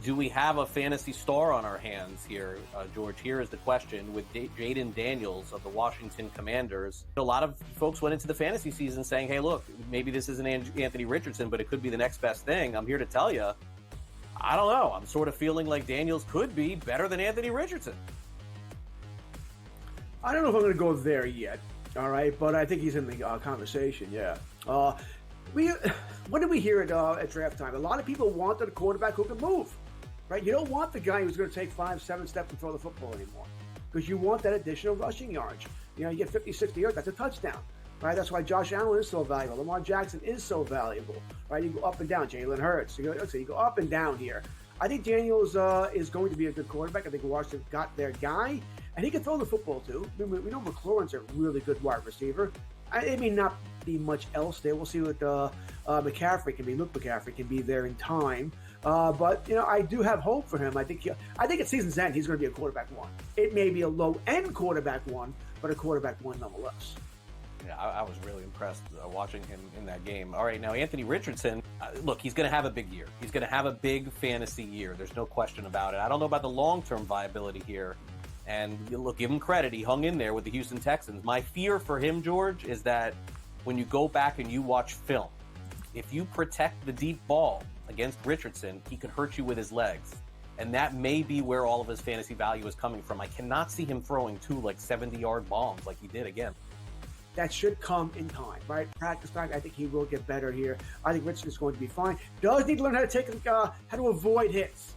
do we have a fantasy star on our hands here, George? Here is the question with Jaden Daniels of the Washington Commanders. A lot of folks went into the fantasy season saying, hey, look, maybe this isn't Anthony Richardson, but it could be the next best thing. I'm here to tell you, I don't know. I'm sort of feeling like Daniels could be better than Anthony Richardson. I don't know if I'm going to go there yet, all right? But I think he's in the conversation, yeah. What did we hear at draft time? A lot of people wanted a quarterback who can move, right? You don't want the guy who's going to take 5-7 steps and throw the football anymore because you want that additional rushing yards. You get 50, 60 yards, that's a touchdown, right? That's why Josh Allen is so valuable. Lamar Jackson is so valuable, right? You go up and down. Jalen Hurts. You go up and down here. I think Daniels is going to be a good quarterback. I think Washington got their guy, and he can throw the football too. We know McLaurin's a really good wide receiver. It may not be much else there. We'll see what McCaffrey can be. Luke McCaffrey can be there in time. But I do have hope for him. I think at season's end he's going to be a quarterback one. It may be a low end quarterback one, but a quarterback one nonetheless. Yeah, I was really impressed watching him in that game. All right, now Anthony Richardson, look, he's going to have a big year. He's going to have a big fantasy year. There's no question about it. I don't know about the long-term viability here. And look, give him credit. He hung in there with the Houston Texans. My fear for him, George, is that when you go back and you watch film, if you protect the deep ball against Richardson, he could hurt you with his legs. And that may be where all of his fantasy value is coming from. I cannot see him throwing 2 70-yard bombs like he did again. That should come in time, right? Practice time. I think he will get better here. I think Richardson's going to be fine. Does need to learn how to avoid hits.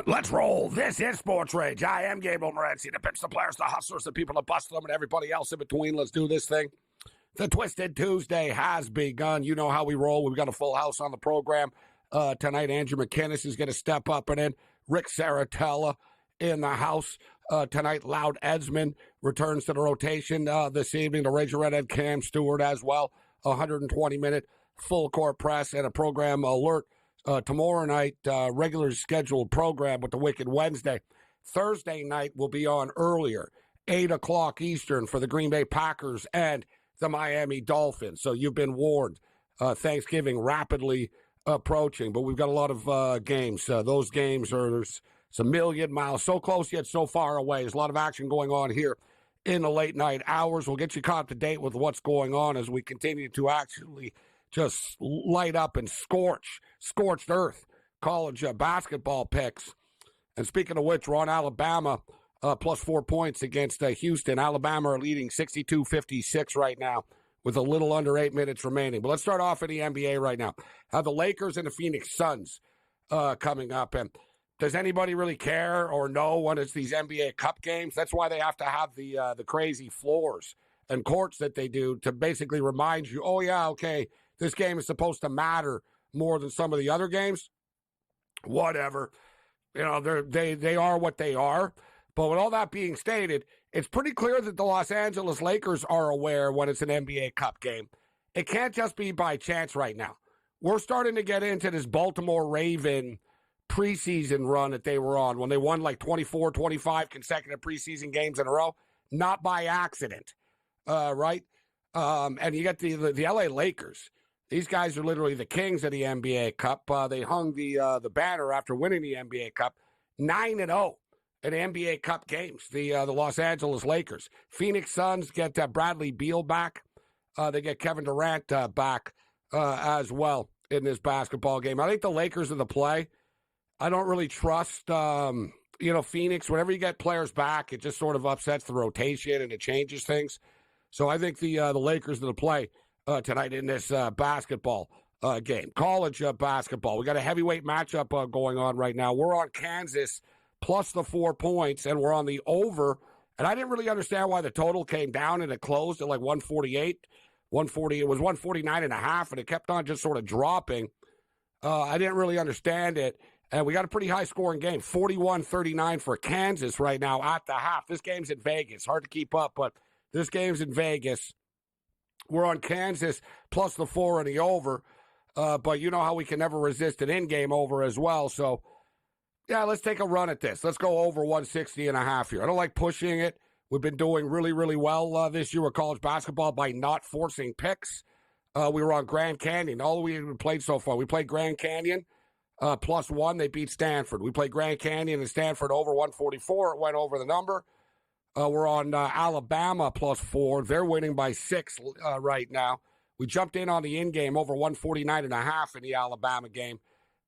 Let's roll. This is SportsRage. I am Gabriel Morency. The pitch, the players, the hustlers, the people that bust them, and everybody else in between. Let's do this thing. The Twisted Tuesday has begun. You know how we roll. We've got a full house on the program. Tonight, Andrew McKinnis is going to step up and in. Rick Saratella in the house. Tonight, Loud Edsman returns to the rotation this evening. The Razor Redhead Cam Stewart as well. 120-minute full court press and a program alert. Tomorrow night, regular scheduled program with the Wicked Wednesday. Thursday night will be on earlier, 8 o'clock Eastern for the Green Bay Packers and the Miami Dolphins. So you've been warned. Thanksgiving rapidly approaching, but we've got a lot of games. Those games are a million miles, so close yet so far away. There's a lot of action going on here in the late night hours. We'll get you caught up to date with what's going on as we continue to actually just light up and scorched earth college basketball picks. And speaking of which, we're on Alabama plus 4 points against Houston. Alabama are leading 62-56 right now with a little under 8 minutes remaining. But let's start off in the NBA right now. The Lakers and the Phoenix Suns coming up. And does anybody really care or know when it's these NBA Cup games? That's why they have to have the crazy floors and courts that they do to basically remind you, oh, yeah, okay, this game is supposed to matter more than some of the other games. Whatever. They are what they are. But with all that being stated, it's pretty clear that the Los Angeles Lakers are aware when it's an NBA Cup game. It can't just be by chance right now. We're starting to get into this Baltimore Raven preseason run that they were on when they won like 24, 25 consecutive preseason games in a row. Not by accident, right? And you get the LA Lakers. These guys are literally the kings of the NBA Cup. They hung the banner after winning the NBA Cup, 9-0 in NBA Cup games. The Los Angeles Lakers. Phoenix Suns get Bradley Beal back. They get Kevin Durant back as well in this basketball game. I think the Lakers are the play. I don't really trust Phoenix. Whenever you get players back, it just sort of upsets the rotation and it changes things. So I think the Lakers are the play tonight in this basketball game. College basketball. We got a heavyweight matchup going on right now. We're on Kansas plus the 4 points, and we're on the over. And I didn't really understand why the total came down and it closed at like 148. 140. It was 149.5, and it kept on just sort of dropping. I didn't really understand it. And we got a pretty high-scoring game, 41-39 for Kansas right now at the half. This game's in Vegas. Hard to keep up, but this game's in Vegas. We're on Kansas plus the 4 and the over. But you know how we can never resist an in-game over as well. So, yeah, let's take a run at this. Let's go over 160.5 here. I don't like pushing it. We've been doing really, really well this year with college basketball by not forcing picks. We were on Grand Canyon. All we played so far, we played Grand Canyon. +1, they beat Stanford. We played Grand Canyon and Stanford over 144. It went over the number. We're on Alabama +4. They're winning by 6 right now. We jumped in on the in-game over 149.5 in the Alabama game,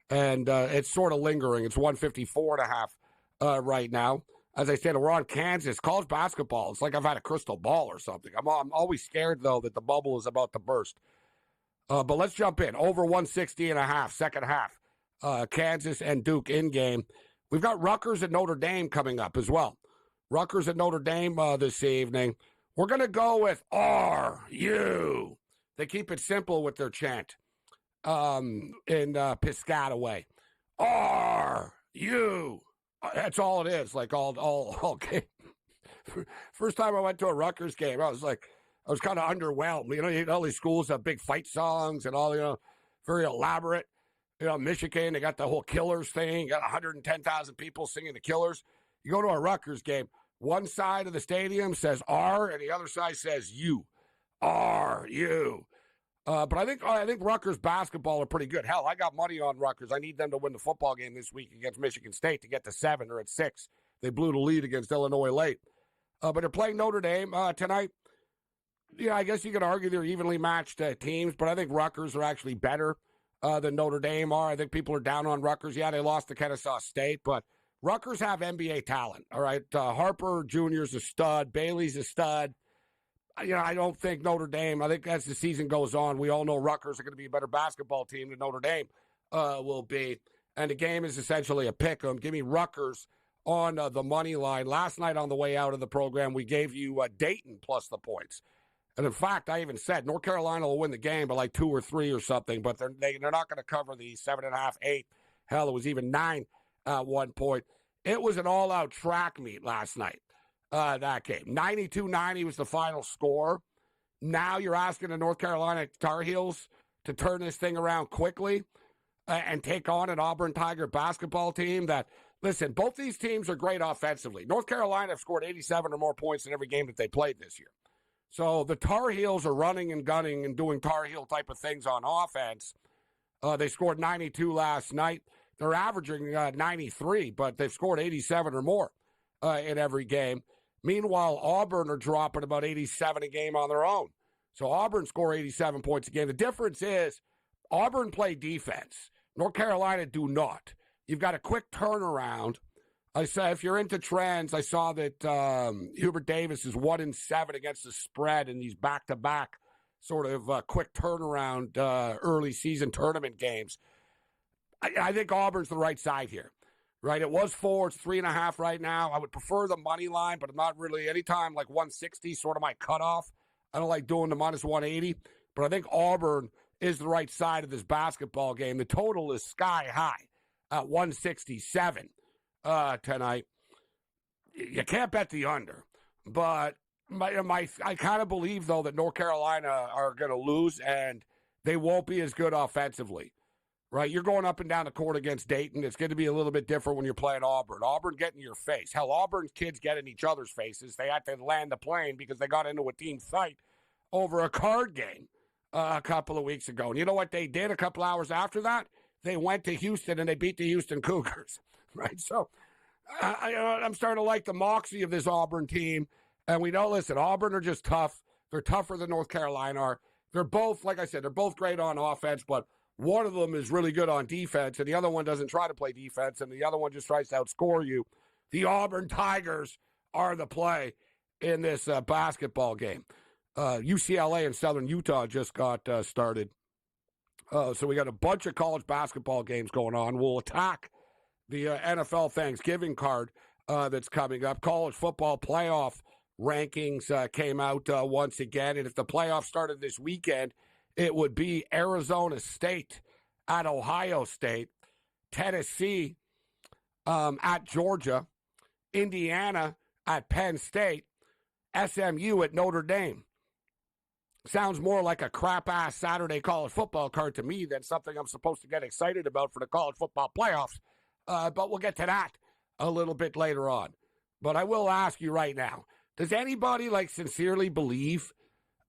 and it's sort of lingering. It's 154.5 right now. As I said, we're on Kansas. College basketball, it's like I've had a crystal ball or something. I'm always scared, though, that the bubble is about to burst. But let's jump in. Over 160.5, second half. Kansas and Duke in-game. We've got Rutgers and Notre Dame coming up as well. Rutgers and Notre Dame this evening. We're going to go with R-U. They keep it simple with their chant in Piscataway. R-U. That's all it is, like all game. First time I went to a Rutgers game, I was kind of underwhelmed. You know, all these schools have big fight songs and all, very elaborate. Michigan, they got the whole Killers thing. You got 110,000 people singing the Killers. You go to a Rutgers game, one side of the stadium says R, and the other side says U. R-U. But I think Rutgers basketball are pretty good. Hell, I got money on Rutgers. I need them to win the football game this week against Michigan State to get to 7 or at 6. They blew the lead against Illinois late. But they're playing Notre Dame tonight. Yeah, I guess you could argue they're evenly matched teams, but I think Rutgers are actually better than Notre Dame are. I think people are down on Rutgers. Yeah, they lost to Kennesaw State, but Rutgers have NBA talent, all right? Harper Jr.'s a stud. Bailey's a stud. I don't think Notre Dame, I think as the season goes on, we all know Rutgers are going to be a better basketball team than Notre Dame will be. And the game is essentially a pick 'em. Give me Rutgers on the money line. Last night on the way out of the program, we gave you Dayton plus the points. And in fact, I even said North Carolina will win the game by like 2 or 3 or something, but they're not going to cover the 7.5, 8. Hell, it was even 9 at one point. It was an all-out track meet last night, that game. 92-90 was the final score. Now you're asking the North Carolina Tar Heels to turn this thing around quickly and take on an Auburn Tiger basketball team that, listen, both these teams are great offensively. North Carolina have scored 87 or more points in every game that they played this year. So the Tar Heels are running and gunning and doing Tar Heel type of things on offense. They scored 92 last night. They're averaging 93, but they've scored 87 or more in every game. Meanwhile, Auburn are dropping about 87 a game on their own. So Auburn score 87 points a game. The difference is Auburn play defense. North Carolina do not. You've got a quick turnaround. I said, if you're into trends, I saw that Hubert Davis is 1-7 against the spread in these back-to-back sort of quick turnaround early season tournament games. I think Auburn's the right side here, right? It was 4, it's 3.5 right now. I would prefer the money line, but I'm not really, anytime like 160, sort of my cutoff. I don't like doing the minus 180, but I think Auburn is the right side of this basketball game. The total is sky high at 167. Tonight. You can't bet the under, but I kind of believe, though, that North Carolina are going to lose, and they won't be as good offensively, right? You're going up and down the court against Dayton. It's going to be a little bit different when you're playing Auburn. Auburn get in your face. Hell, Auburn's kids get in each other's faces. They had to land the plane because they got into a team fight over a card game a couple of weeks ago. And you know what they did a couple hours after that? They went to Houston, and they beat the Houston Cougars. Right, so I'm starting to like the moxie of this Auburn team. And we know, listen, Auburn are just tough. They're tougher than North Carolina are. They're both, like I said, they're both great on offense, but one of them is really good on defense, and the other one doesn't try to play defense, and the other one just tries to outscore you. The Auburn Tigers are the play in this basketball game. UCLA and Southern Utah just got started. So we got a bunch of college basketball games going on. We'll attack the NFL Thanksgiving card that's coming up. College football playoff rankings came out once again. And if the playoffs started this weekend, it would be Arizona State at Ohio State. Tennessee at Georgia, Indiana at Penn State, SMU at Notre Dame. Sounds more like a crap-ass Saturday college football card to me than something I'm supposed to get excited about for the college football playoffs. But we'll get to that a little bit later on. But I will ask you right now, does anybody sincerely believe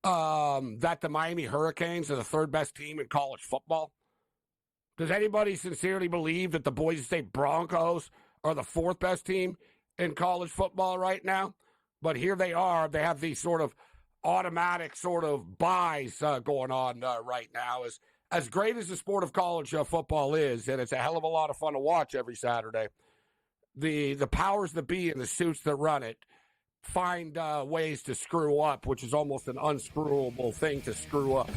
that the Miami Hurricanes are the third best team in college football? Does anybody sincerely believe that the Boise State Broncos are the fourth best team in college football right now? But here they are. They have these sort of automatic sort of buys going on right now. As great as the sport of college football is, and it's a hell of a lot of fun to watch every Saturday, the powers that be and the suits that run it find ways to screw up, which is almost an unscrewable thing to screw up.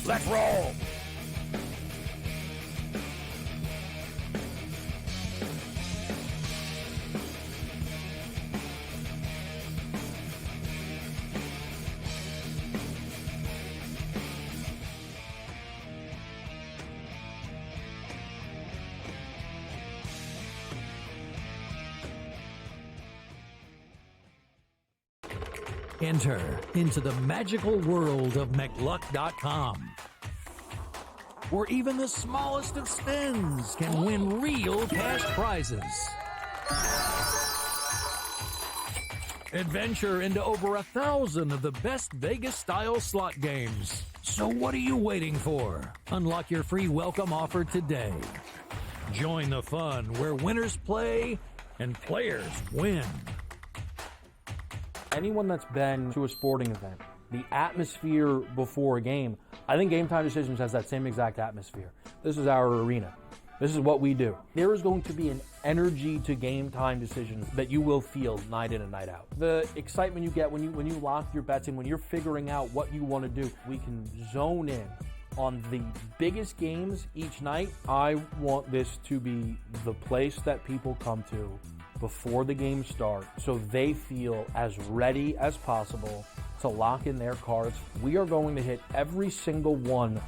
Let's roll. Enter into the magical world of McLuck.com, where even the smallest of spins can win real cash prizes. Adventure into over 1,000 of the best Vegas-style slot games. So what are you waiting for? Unlock your free welcome offer today. Join the fun where winners play and players win. Anyone that's been to a sporting event, the atmosphere before a game, I think Game Time Decisions has that same exact atmosphere. This is our arena. This is what we do. There is going to be an energy to Game Time Decisions that you will feel night in and night out. The excitement you get when you lock your bets in, when you're figuring out what you want to do, we can zone in on the biggest games each night. I want this to be the place that people come to before the games start so they feel as ready as possible to lock in their cards. We are going to hit every single one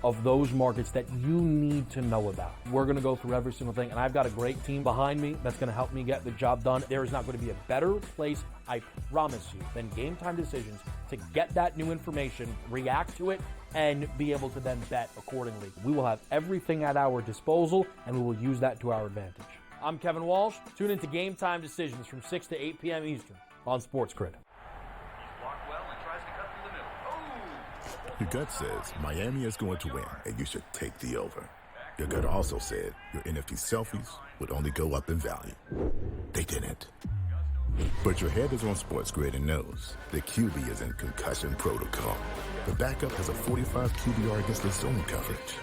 of those markets that you need to know about. We're going to go through every single thing, and I've got a great team behind me that's going to help me get the job done. There is not going to be a better place, I promise you, than Game Time Decisions to get that new information, react to it, and be able to then bet accordingly. We will have everything at our disposal, and we will use that to our advantage. I'm Kevin Walsh. Tune into Game Time Decisions from 6 to 8 p.m. Eastern on SportsGrid. Your gut says Miami is going to win, and you should take the over. Your gut also said your NFT selfies would only go up in value. They didn't. But your head is on SportsGrid and knows the QB is in concussion protocol. The backup has a 45 QBR against the zone coverage.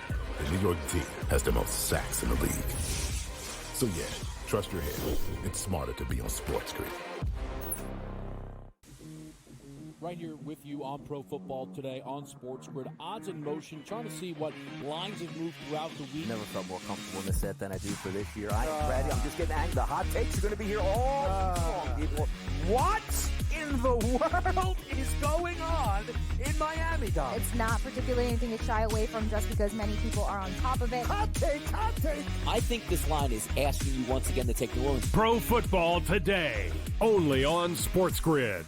The New York D has the most sacks in the league. So yeah, trust your head. It's smarter to be on SportsGrid. Right here with you on Pro Football Today on SportsGrid. Odds in motion, trying to see what lines have moved throughout the week. Never felt more comfortable in the set than I do for this year. I am ready. I'm just getting angry. The hot takes are going to be here all long, people. What in the world is going on in Miami, Dom? It's not particularly anything to shy away from just because many people are on top of it. Hot take. I think this line is asking you once again to take New Orleans. Pro Football Today, only on SportsGrid.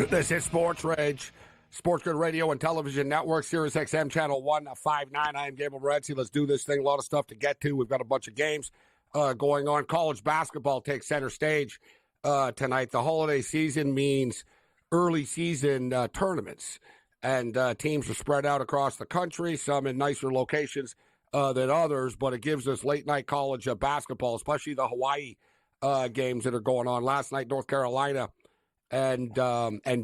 This is SportsRage, SportsGrid Radio and Television Network, Sirius XM Channel 159. I am Gabriel Morency. Let's do this thing. A lot of stuff to get to. We've got a bunch of games going on. College basketball takes center stage tonight. The holiday season means early season tournaments, and teams are spread out across the country, some in nicer locations than others, but it gives us late-night college basketball, especially the Hawaii games that are going on. Last night, North Carolina and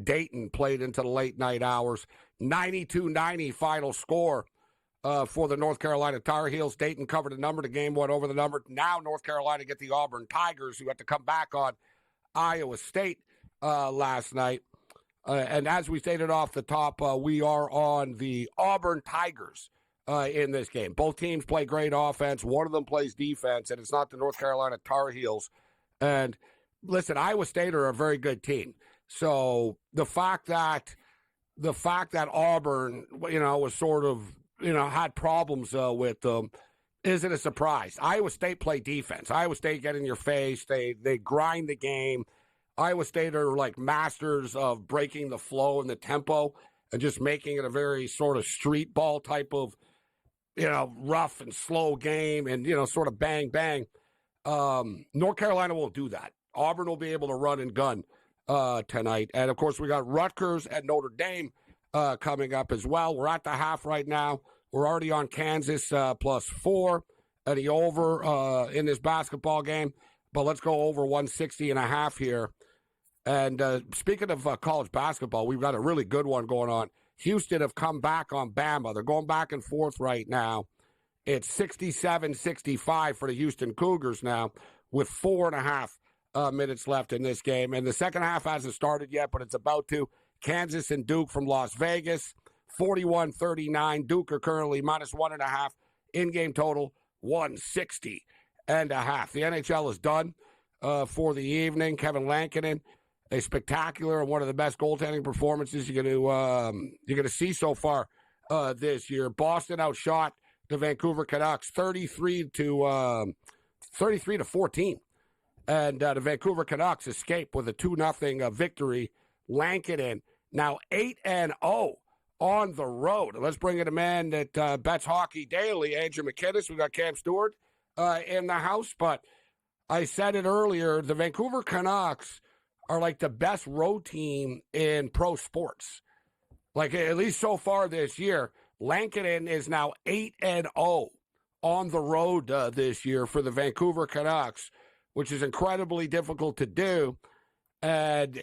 Dayton played into the late night hours. 92-90 final score for the North Carolina Tar Heels. Dayton covered the number. The game went over the number. Now North Carolina get the Auburn Tigers, who had to come back on Iowa State last night. And as we stated off the top, we are on the Auburn Tigers in this game. Both teams play great offense. One of them plays defense, and it's not the North Carolina Tar Heels. And listen, Iowa State are a very good team. So the fact that Auburn, was sort of, had problems with them isn't a surprise. Iowa State play defense. Iowa State get in your face. They grind the game. Iowa State are like masters of breaking the flow and the tempo and just making it a very sort of street ball type of, rough and slow game and, sort of bang, bang. North Carolina won't do that. Auburn will be able to run and gun tonight. And, of course, we got Rutgers at Notre Dame coming up as well. We're at the half right now. We're already on Kansas +4 at the over in this basketball game. But let's go over 160.5 here. And speaking of college basketball, we've got a really good one going on. Houston have come back on Bama. They're going back and forth right now. It's 67-65 for the Houston Cougars now with 4.5 minutes left in this game. And the second half hasn't started yet, but it's about to. Kansas and Duke from Las Vegas, 41-39. Duke are currently -1.5. In-game total, 160.5. The NHL is done for the evening. Kevin Lankinen, a spectacular and one of the best goaltending performances you're going to see so far this year. Boston outshot the Vancouver Canucks 33-14. And the Vancouver Canucks escape with a 2-0 victory. Lankinen now 8-0 on the road. Let's bring in a man that bets hockey daily, Andrew McKinnis. We got Cam Stewart in the house. But I said it earlier, the Vancouver Canucks are like the best road team in pro sports. Like, at least so far this year. Lankinen is now 8-0 on the road this year for the Vancouver Canucks, which is incredibly difficult to do. And,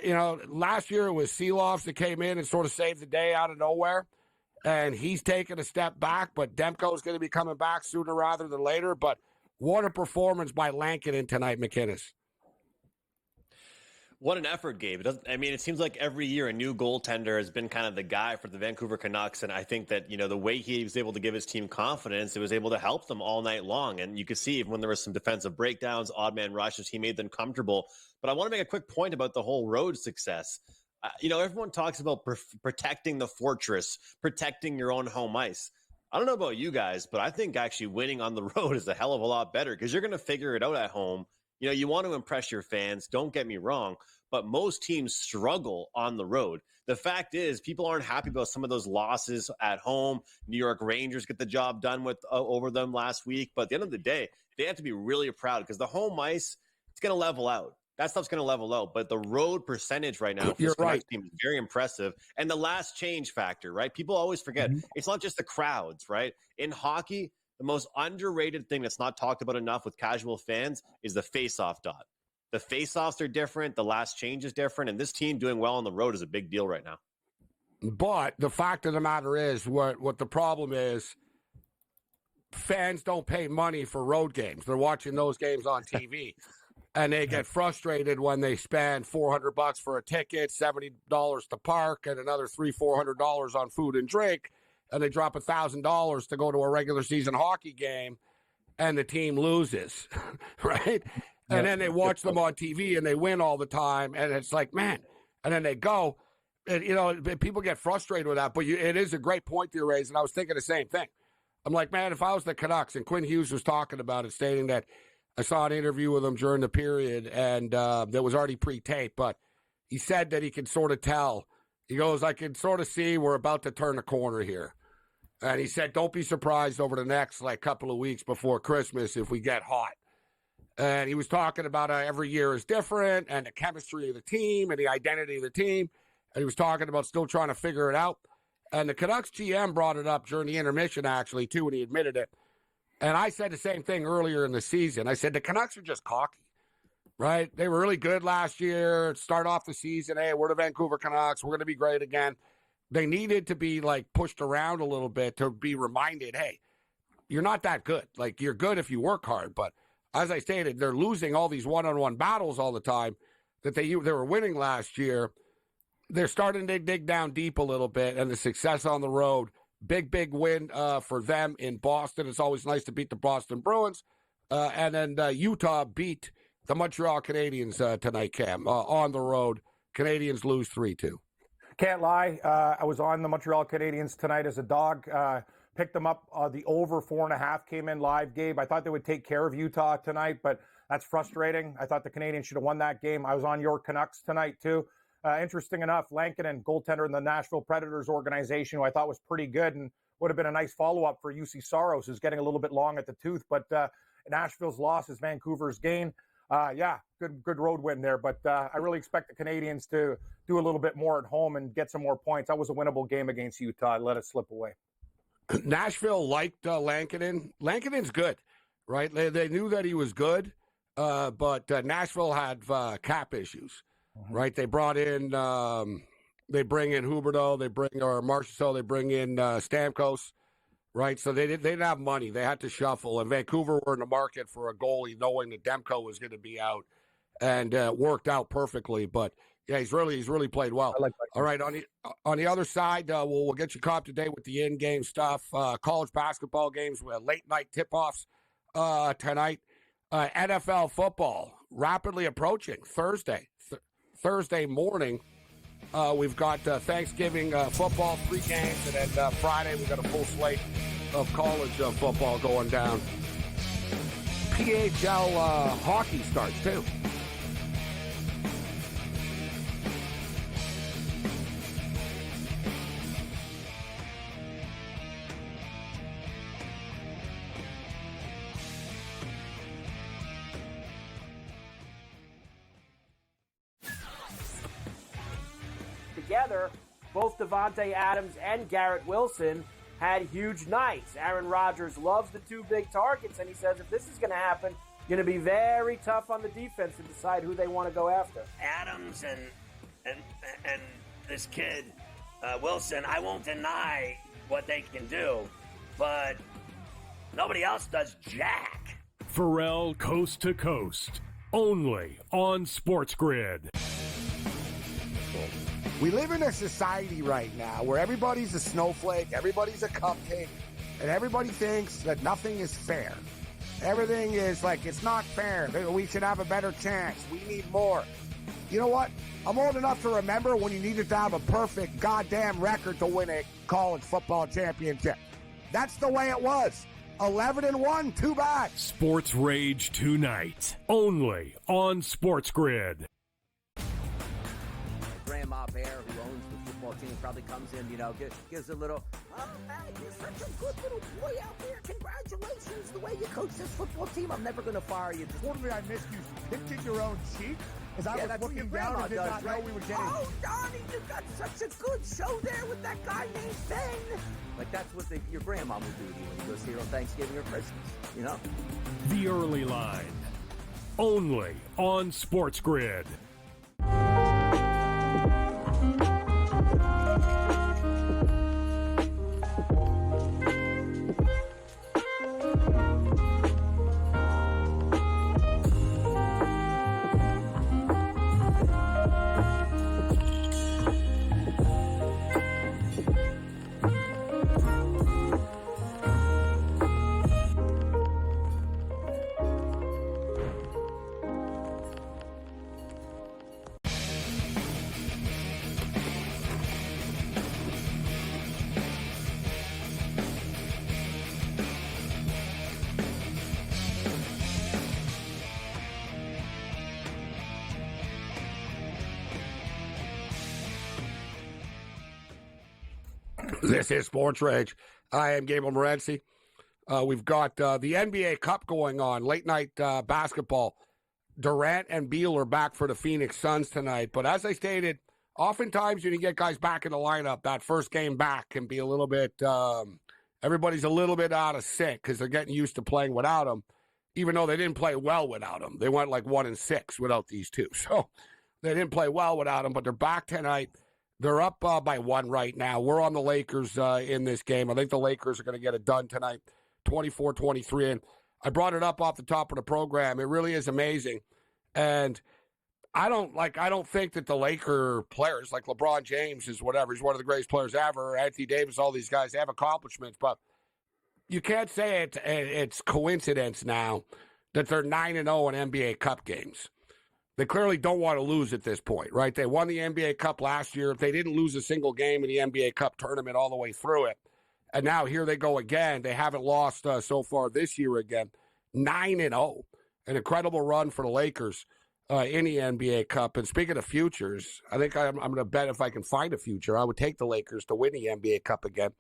last year it was Seeloffs that came in and sort of saved the day out of nowhere. And he's taken a step back, but Demko's going to be coming back sooner rather than later. But what a performance by Lankinen tonight, McKinnis. What an effort, Gabe. It seems like every year a new goaltender has been kind of the guy for the Vancouver Canucks. And I think that, the way he was able to give his team confidence, it was able to help them all night long. And you could see when there was some defensive breakdowns, odd man rushes, he made them comfortable. But I want to make a quick point about the whole road success. Everyone talks about protecting the fortress, protecting your own home ice. I don't know about you guys, but I think actually winning on the road is a hell of a lot better because you're going to figure it out at home. You want to impress your fans. Don't get me wrong, but most teams struggle on the road. The fact is, people aren't happy about some of those losses at home. New York Rangers get the job done with over them last week, but at the end of the day, they have to be really proud because the home ice, it's going to level out. That stuff's going to level out, but the road percentage right now for this Canucks team is very impressive. And the last change factor, right? People always forget it's not just the crowds, right? In hockey, the most underrated thing that's not talked about enough with casual fans is the face-off dot. The face-offs are different. The last change is different. And this team doing well on the road is a big deal right now. But the fact of the matter is, what the problem is, fans don't pay money for road games. They're watching those games on TV. And they get frustrated when they spend $400 for a ticket, $70 to park, and another $300-400 on food and drink. And they drop $1,000 to go to a regular season hockey game, and the team loses, right? And then they watch them on TV, and they win all the time, and it's like, man. And then they go, and, people get frustrated with that. But it is a great point you raised, and I was thinking the same thing. I'm like, man, if I was the Canucks, and Quinn Hughes was talking about it, stating that I saw an interview with him during the period, and that was already pre-taped, but he said that he could sort of tell. He goes, I can sort of see we're about to turn a corner here. And he said, don't be surprised over the next couple of weeks before Christmas if we get hot. And he was talking about every year is different and the chemistry of the team and the identity of the team. And he was talking about still trying to figure it out. And the Canucks GM brought it up during the intermission, actually, too, and he admitted it. And I said the same thing earlier in the season. I said the Canucks are just cocky, right? They were really good last year. Start off the season, hey, we're the Vancouver Canucks. We're going to be great again. They needed to be pushed around a little bit to be reminded, hey, you're not that good. You're good if you work hard. But as I stated, they're losing all these one-on-one battles all the time that they were winning last year. They're starting to dig down deep a little bit, and the success on the road Big win for them in Boston. It's always nice to beat the Boston Bruins. And then Utah beat the Montreal Canadiens tonight, Cam, on the road. Canadiens lose 3-2. Can't lie. I was on the Montreal Canadiens tonight as a dog. Picked them up. The over 4.5 came in live, Gabe. I thought they would take care of Utah tonight, but that's frustrating. I thought the Canadiens should have won that game. I was on your Canucks tonight, too. Interesting enough, Lankinen, goaltender in the Nashville Predators organization, who I thought was pretty good and would have been a nice follow-up for UC Saros, who's getting a little bit long at the tooth. But Nashville's loss is Vancouver's gain. Good road win there. But I really expect the Canadiens to do a little bit more at home and get some more points. That was a winnable game against Utah. I let it slip away. Nashville liked Lankinen. Lankinen's good, right? They knew that he was good, but Nashville had cap issues, right? They brought in, they bring in Huberdeau, Marchessault, they bring in Stamkos, right? So they didn't have money. They had to shuffle, and Vancouver were in the market for a goalie, knowing that Demko was going to be out, and worked out perfectly. But yeah, he's really played well. All right, on the other side, we'll get you caught up to date with the in-game stuff. College basketball games with late night tip-offs tonight. NFL football rapidly approaching Thursday morning. We've got Thanksgiving football, 3 games, and then Friday we've got a full slate of college football going down. PHL hockey starts too. Together, both Devontae Adams and Garrett Wilson had huge nights. Aaron Rodgers loves the 2 big targets, and he says if this is going to happen, going to be very tough on the defense to decide who they want to go after. Adams and this kid, Wilson, I won't deny what they can do, but nobody else does jack. Pharrell Coast to Coast, only on SportsGrid. We live in a society right now where everybody's a snowflake, everybody's a cupcake, and everybody thinks that nothing is fair. Everything is like, it's not fair. We should have a better chance. We need more. You know what? I'm old enough to remember when you needed to have a perfect goddamn record to win a college football championship. That's the way it was. 11-1, too bad. SportsRage tonight, only on SportsGrid. Grandma Bear, who owns the football team, probably comes in, gives a little, oh, man, you're such a good little boy out there. Congratulations, the way you coach this football team. I'm never going to fire you. Totally, I missed you. Pinching your own cheek? As I was looking down and did not know we were getting. Oh, Donnie, you got such a good show there with that guy named Ben. Like, that's what your grandma would do to you when you go see her on Thanksgiving or Christmas, The Early Line, only on SportsGrid. This is SportsRage. I am Gabriel Morency. We've got the NBA Cup going on, late night basketball. Durant and Beal are back for the Phoenix Suns tonight. But as I stated, oftentimes when you get guys back in the lineup, that first game back can be a little bit, everybody's a little bit out of sync because they're getting used to playing without them, even though they didn't play well without them. They went like 1-6 without these two. So they didn't play well without them, but they're back tonight. They're up by 1 right now. We're on the Lakers in this game. I think the Lakers are going to get it done tonight, 24-23. And I brought it up off the top of the program. It really is amazing. And I don't think that the Laker players, like LeBron James is whatever, he's one of the greatest players ever, Anthony Davis, all these guys, they have accomplishments, but you can't say it's coincidence now that they're 9-0 in NBA Cup games. They clearly don't want to lose at this point, right? They won the NBA Cup last year. They didn't lose a single game in the NBA Cup tournament all the way through it. And now here they go again. They haven't lost so far this year again. 9-0. An incredible run for the Lakers in the NBA Cup. And speaking of futures, I think I'm going to bet if I can find a future, I would take the Lakers to win the NBA Cup again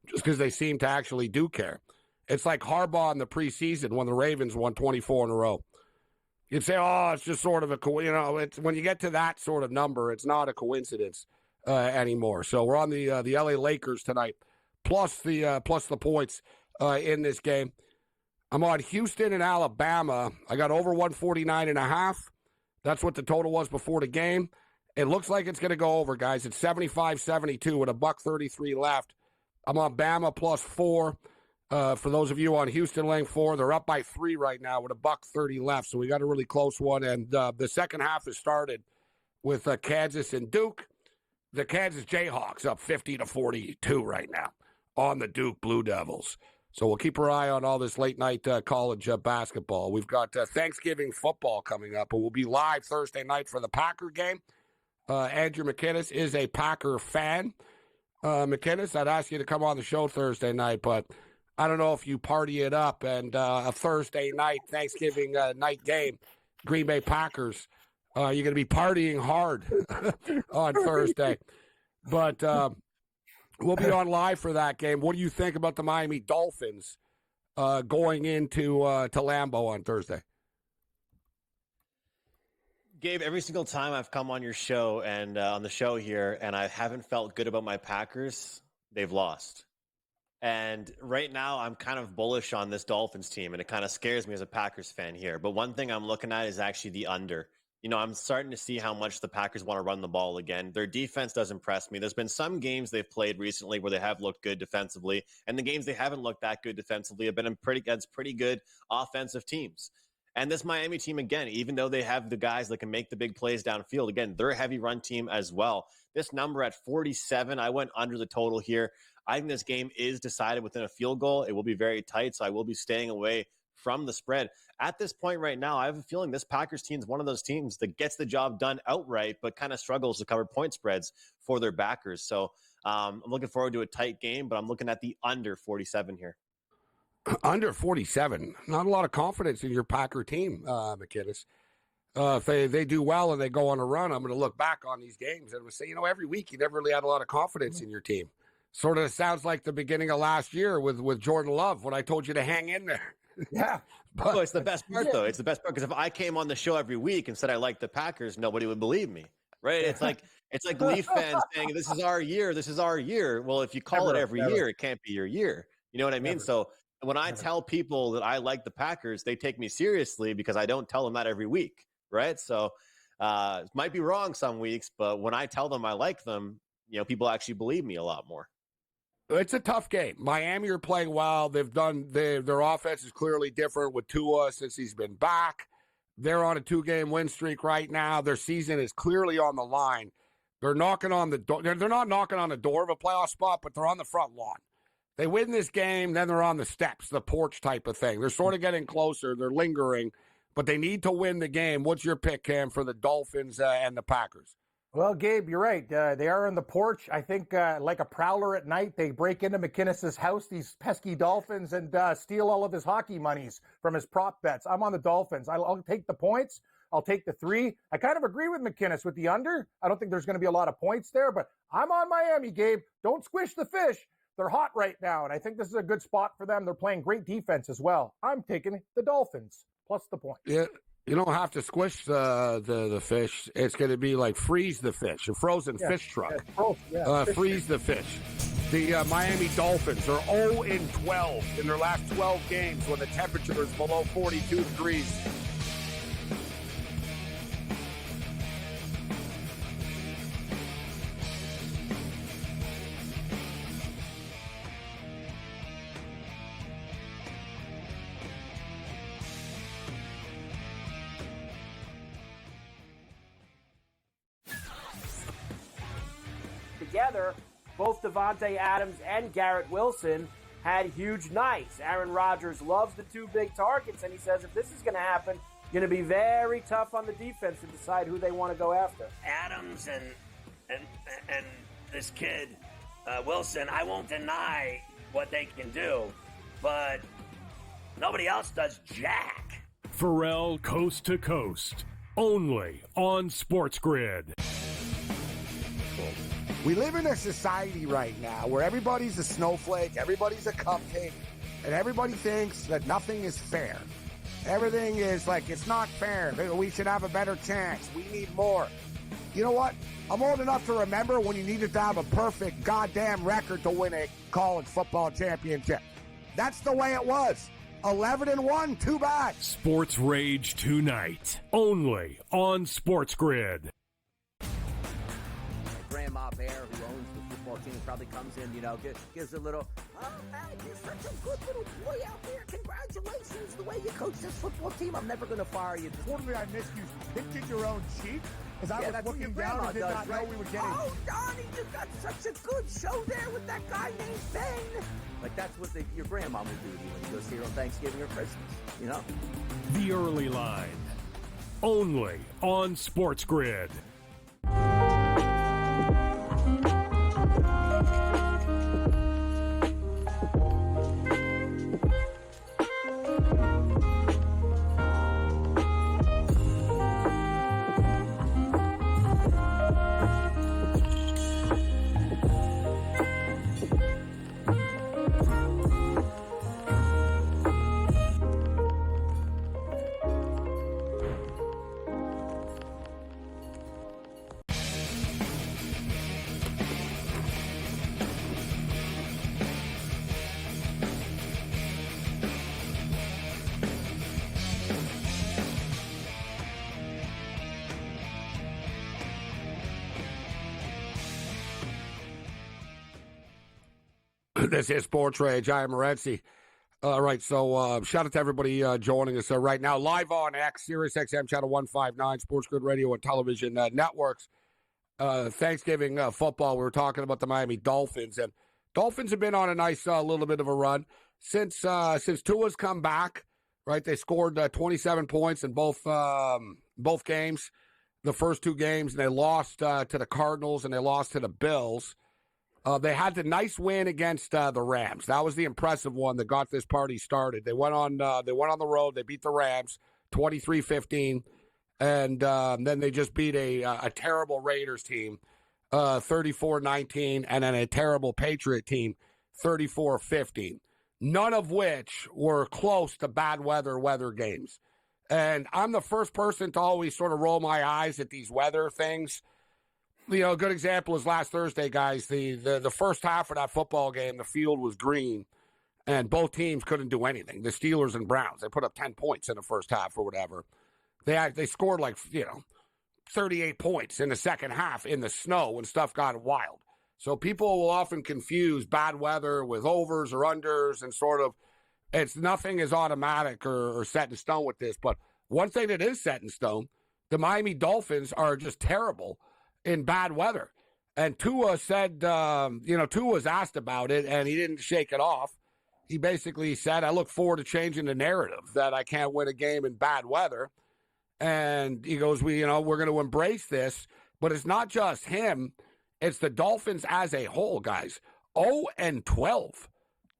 just because they seem to actually do care. It's like Harbaugh in the preseason when the Ravens won 24 in a row. You'd say, oh, it's just sort of it's when you get to that sort of number, it's not a coincidence anymore. So we're on the LA Lakers tonight, plus the points in this game. I'm on Houston and Alabama. I got over 149.5. That's what the total was before the game. It looks like it's going to go over, guys. It's 75-72 with $1.33 left. I'm on Bama plus 4. For those of you on Houston laying 4, they're up by 3 right now with $1.30 left. So we got a really close one. And the second half has started with Kansas and Duke. The Kansas Jayhawks up 50-42 right now on the Duke Blue Devils. So we'll keep our eye on all this late-night college basketball. We've got Thanksgiving football coming up, and we'll be live Thursday night for the Packer game. Andrew McInnes is a Packer fan. McInnes, I'd ask you to come on the show Thursday night, but I don't know if you party it up and a Thursday night, Thanksgiving night game, Green Bay Packers, you're going to be partying hard on Thursday. But we'll be on live for that game. What do you think about the Miami Dolphins going into to Lambeau on Thursday? Gabe, every single time I've come on your show and on the show here, and I haven't felt good about my Packers, they've lost. And right now, I'm kind of bullish on this Dolphins team, and it kind of scares me as a Packers fan here. But one thing I'm looking at is actually the under. You know, I'm starting to see how much the Packers want to run the ball again. Their defense does impress me. There's been some games they've played recently where they have looked good defensively, and the games they haven't looked that good defensively have been against pretty good offensive teams. And this Miami team, again, even though they have the guys that can make the big plays downfield, again, they're a heavy run team as well. This number at 47, I went under the total here. I think this game is decided within a field goal. It will be very tight, so I will be staying away from the spread. At this point right now, I have a feeling this Packers team is one of those teams that gets the job done outright, but kind of struggles to cover point spreads for their backers. So I'm looking forward to a tight game, but I'm looking at the under 47 here. Under 47. Not a lot of confidence in your Packer team, McInnes. If they do well and they go on a run, I'm going to look back on these games and say, every week you never really had a lot of confidence in your team. Sort of sounds like the beginning of last year with Jordan Love when I told you to hang in there. Yeah. But it's the best part, though. It's the best part because if I came on the show every week and said I like the Packers, nobody would believe me, right? It's like Leaf fans saying, this is our year, this is our year. Well, if you call it every year, it can't be your year. You know what I mean? So when I tell people that I like the Packers, they take me seriously because I don't tell them that every week, right? So it might be wrong some weeks, but when I tell them I like them, people actually believe me a lot more. It's a tough game. Miami are playing well. They've done their offense is clearly different with Tua since he's been back. They're on a 2-game win streak right now. Their season is clearly on the line. They're knocking on the door. They're not knocking on the door of a playoff spot, but they're on the front lawn. They win this game, then they're on the steps, the porch type of thing. They're sort of getting closer. They're lingering, but they need to win the game. What's your pick, Cam, for the Dolphins and the Packers? Well, Gabe, you're right. They are on the porch. I think like a prowler at night, they break into McInnes' house, these pesky Dolphins, and steal all of his hockey monies from his prop bets. I'm on the Dolphins. I'll take the points. I'll take the 3. I kind of agree with McInnes with the under. I don't think there's going to be a lot of points there, but I'm on Miami, Gabe. Don't squish the fish. They're hot right now, and I think this is a good spot for them. They're playing great defense as well. I'm taking the Dolphins plus the points. Yeah. You don't have to squish the fish. It's going to be like freeze the fish, a frozen fish truck. Freeze the fish. The Miami Dolphins are 0-12 in their last 12 games when the temperature is below 42 degrees. together, both Davante Adams and Garrett Wilson had huge nights. Aaron Rodgers loves the two big targets, and he says if this is going to happen, going to be very tough on the defense to decide who they want to go after. Adams and this kid Wilson, I won't deny what they can do, but nobody else does jack. Pharrell Coast to Coast, only on SportsGrid. We live in a society right now where everybody's a snowflake, everybody's a cupcake, and everybody thinks that nothing is fair. Everything is like, it's not fair. We should have a better chance. We need more. You know what? I'm old enough to remember when you needed to have a perfect goddamn record to win a college football championship. That's the way it was. 11-1, too bad. Sports Rage tonight, only on SportsGrid. Grandma Bear, who owns the football team, probably comes in, gives a little, oh, man, you're such a good little boy out there. Congratulations, the way you coach this football team. I'm never going to fire you. Quarterly, I missed you. Pinching your own cheek? As I was looking down and did not know we were getting. Oh, Donnie, you got such a good show there with that guy named Ben. Like, that's what your grandma would do to you when you go see her on Thanksgiving or Christmas, The Early Line, only on SportsGrid. This is Sports Rage. I am Morency. All right, so shout out to everybody joining us right now. Live on X, Sirius XM Channel 159, SportsGrid Radio and Television Networks. Thanksgiving football, we were talking about the Miami Dolphins. And Dolphins have been on a nice little bit of a run. Since Tua's come back, right, they scored 27 points in both games, the first two games, and they lost to the Cardinals and they lost to the Bills. They had the nice win against the Rams. That was the impressive one that got this party started. They went on the road. They beat the Rams 23-15, and then they just beat a terrible Raiders team 34-19, and then a terrible Patriot team 34-15. None of which were close to bad weather games. And I'm the first person to always sort of roll my eyes at these weather things. A good example is last Thursday, guys. The first half of that football game, the field was green, and both teams couldn't do anything. The Steelers and Browns, they put up 10 points in the first half or whatever. They scored 38 points in the second half in the snow when stuff got wild. So people will often confuse bad weather with overs or unders, and sort of nothing is automatic or set in stone with this. But one thing that is set in stone, the Miami Dolphins are just terrible in bad weather. And Tua said, Tua was asked about it, and he didn't shake it off. He basically said, I look forward to changing the narrative that I can't win a game in bad weather. And he goes, we're going to embrace this. But it's not just him. It's the Dolphins as a whole, guys. 0-12.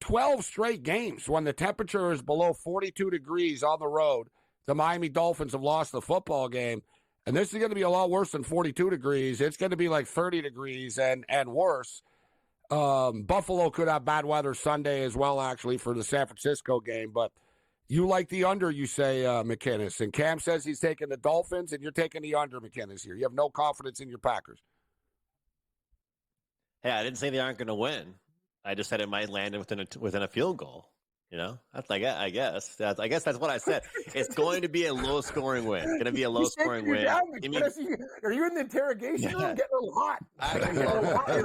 12 straight games when the temperature is below 42 degrees on the road. The Miami Dolphins have lost the football game. And this is going to be a lot worse than 42 degrees. It's going to be like 30 degrees and worse. Buffalo could have bad weather Sunday as well, actually, for the San Francisco game. But you like the under, you say, McInnes. And Cam says he's taking the Dolphins, and you're taking the under, McInnes, here. You have no confidence in your Packers. Hey, I didn't say they aren't going to win. I just said it might land within a field goal. I guess that's what I said. It's going to be a low-scoring win. It's going to be a low-scoring win. Are you in the interrogation room? Getting a little hot. I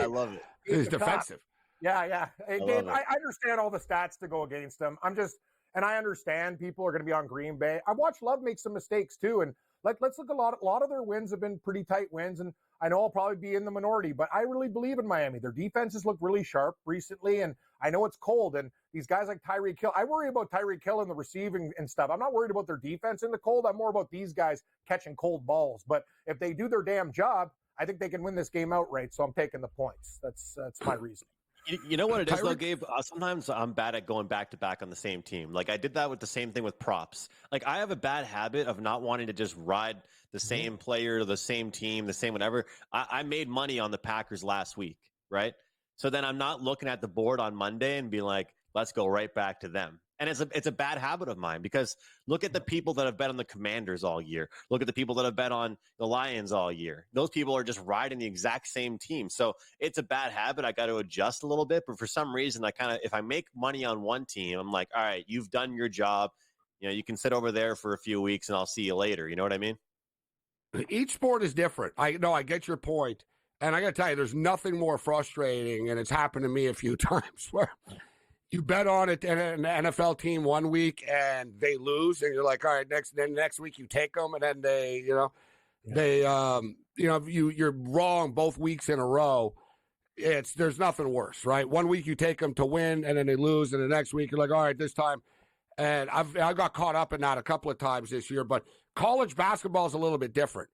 love it. He's defensive. Yeah. Hey, Gabe, I understand all the stats to go against them. And I understand people are going to be on Green Bay. I watched Love make some mistakes too, and let's look. A lot of their wins have been pretty tight wins, and I know I'll probably be in the minority, but I really believe in Miami. Their defenses look really sharp recently, and I know it's cold. And these guys like Tyreek Hill, I worry about Tyreek Hill and the receiving and stuff. I'm not worried about their defense in the cold. I'm more about these guys catching cold balls. But if they do their damn job, I think they can win this game outright. So I'm taking the points. That's my reason. You know what it is, though, Gabe? Sometimes I'm bad at going back-to-back on the same team. Like, I did that with the same thing with props. Like, I have a bad habit of not wanting to just ride the same player, the same team, the same whatever. I made money on the Packers last week, right? So then I'm not looking at the board on Monday and being like, let's go right back to them. And it's a bad habit of mine because look at the people that have bet on the Commanders all year. Look at the people that have bet on the Lions all year. Those people are just riding the exact same team. So it's a bad habit. I got to adjust a little bit. But for some reason, if I make money on one team, I'm like, all right, you've done your job. You know, you can sit over there for a few weeks and I'll see you later. You know what I mean? Each sport is different. I get your point. And I got to tell you, there's nothing more frustrating, and it's happened to me a few times, where you bet on it an NFL team one week and they lose, and you're like, all right, next week you take them, and then you're wrong both weeks in a row. There's nothing worse, right? One week you take them to win, and then they lose, and the next week you're like, all right, this time. And I got caught up in that a couple of times this year, but college basketball is a little bit different,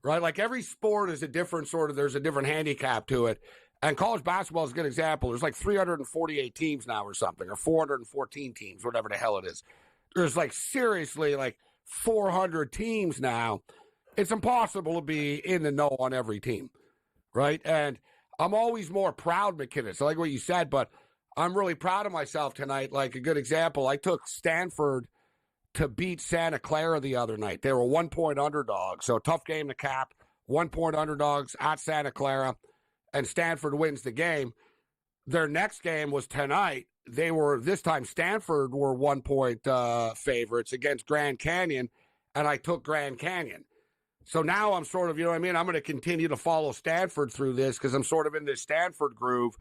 right? Like every sport is a different there's a different handicap to it. And college basketball is a good example. There's like 348 teams now or something, or 414 teams, whatever the hell it is. There's like seriously like 400 teams now. It's impossible to be in the know on every team, right? And I'm always more proud, McKinnis. I like what you said, but I'm really proud of myself tonight. Like a good example, I took Stanford to beat Santa Clara the other night. They were a 1-point underdog, so tough game to cap. 1-point underdogs at Santa Clara. And Stanford wins the game. Their next game was tonight. This time Stanford were 1-point favorites against Grand Canyon, and I took Grand Canyon. So now I'm sort of, you know what I mean? I'm going to continue to follow Stanford through this because I'm sort of in this Stanford groove.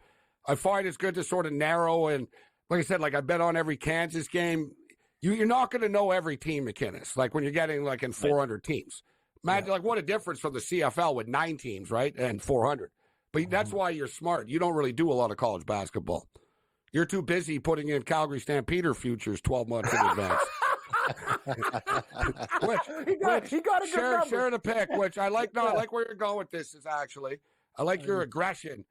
I find it's good to sort of narrow, and like I said, like I bet on every Kansas game. You're not going to know every team, McKinnis, like when you're getting like in 400 teams. Imagine like what a difference from the CFL with 9 teams, right, and 400. But that's why you're smart. You don't really do a lot of college basketball. You're too busy putting in Calgary Stampeder futures 12 months in advance. He got a good number. Share the pick, which I like. No, I like where you're going with this. I like your aggression.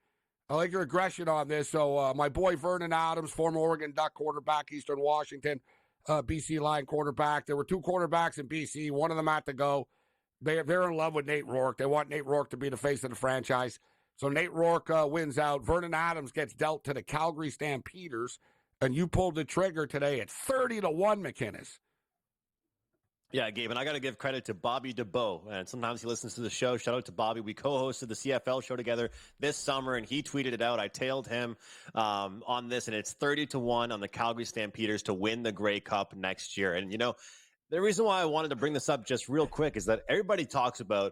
I like your aggression on this. So my boy Vernon Adams, former Oregon Duck quarterback, Eastern Washington, BC Lion quarterback. There were 2 quarterbacks in BC. One of them had to go. They're in love with Nate Rourke. They want Nate Rourke to be the face of the franchise. So Nate Rourke wins out. Vernon Adams gets dealt to the Calgary Stampeders, and you pulled the trigger today at 30-1, McKinnis. Yeah, Gabe, and I got to give credit to Bobby DeBoe, and sometimes he listens to the show. Shout out to Bobby. We co-hosted the CFL show together this summer, and he tweeted it out. I tailed him on this, and it's 30-1 on the Calgary Stampeders to win the Grey Cup next year. And, you know, the reason why I wanted to bring this up just real quick is that everybody talks about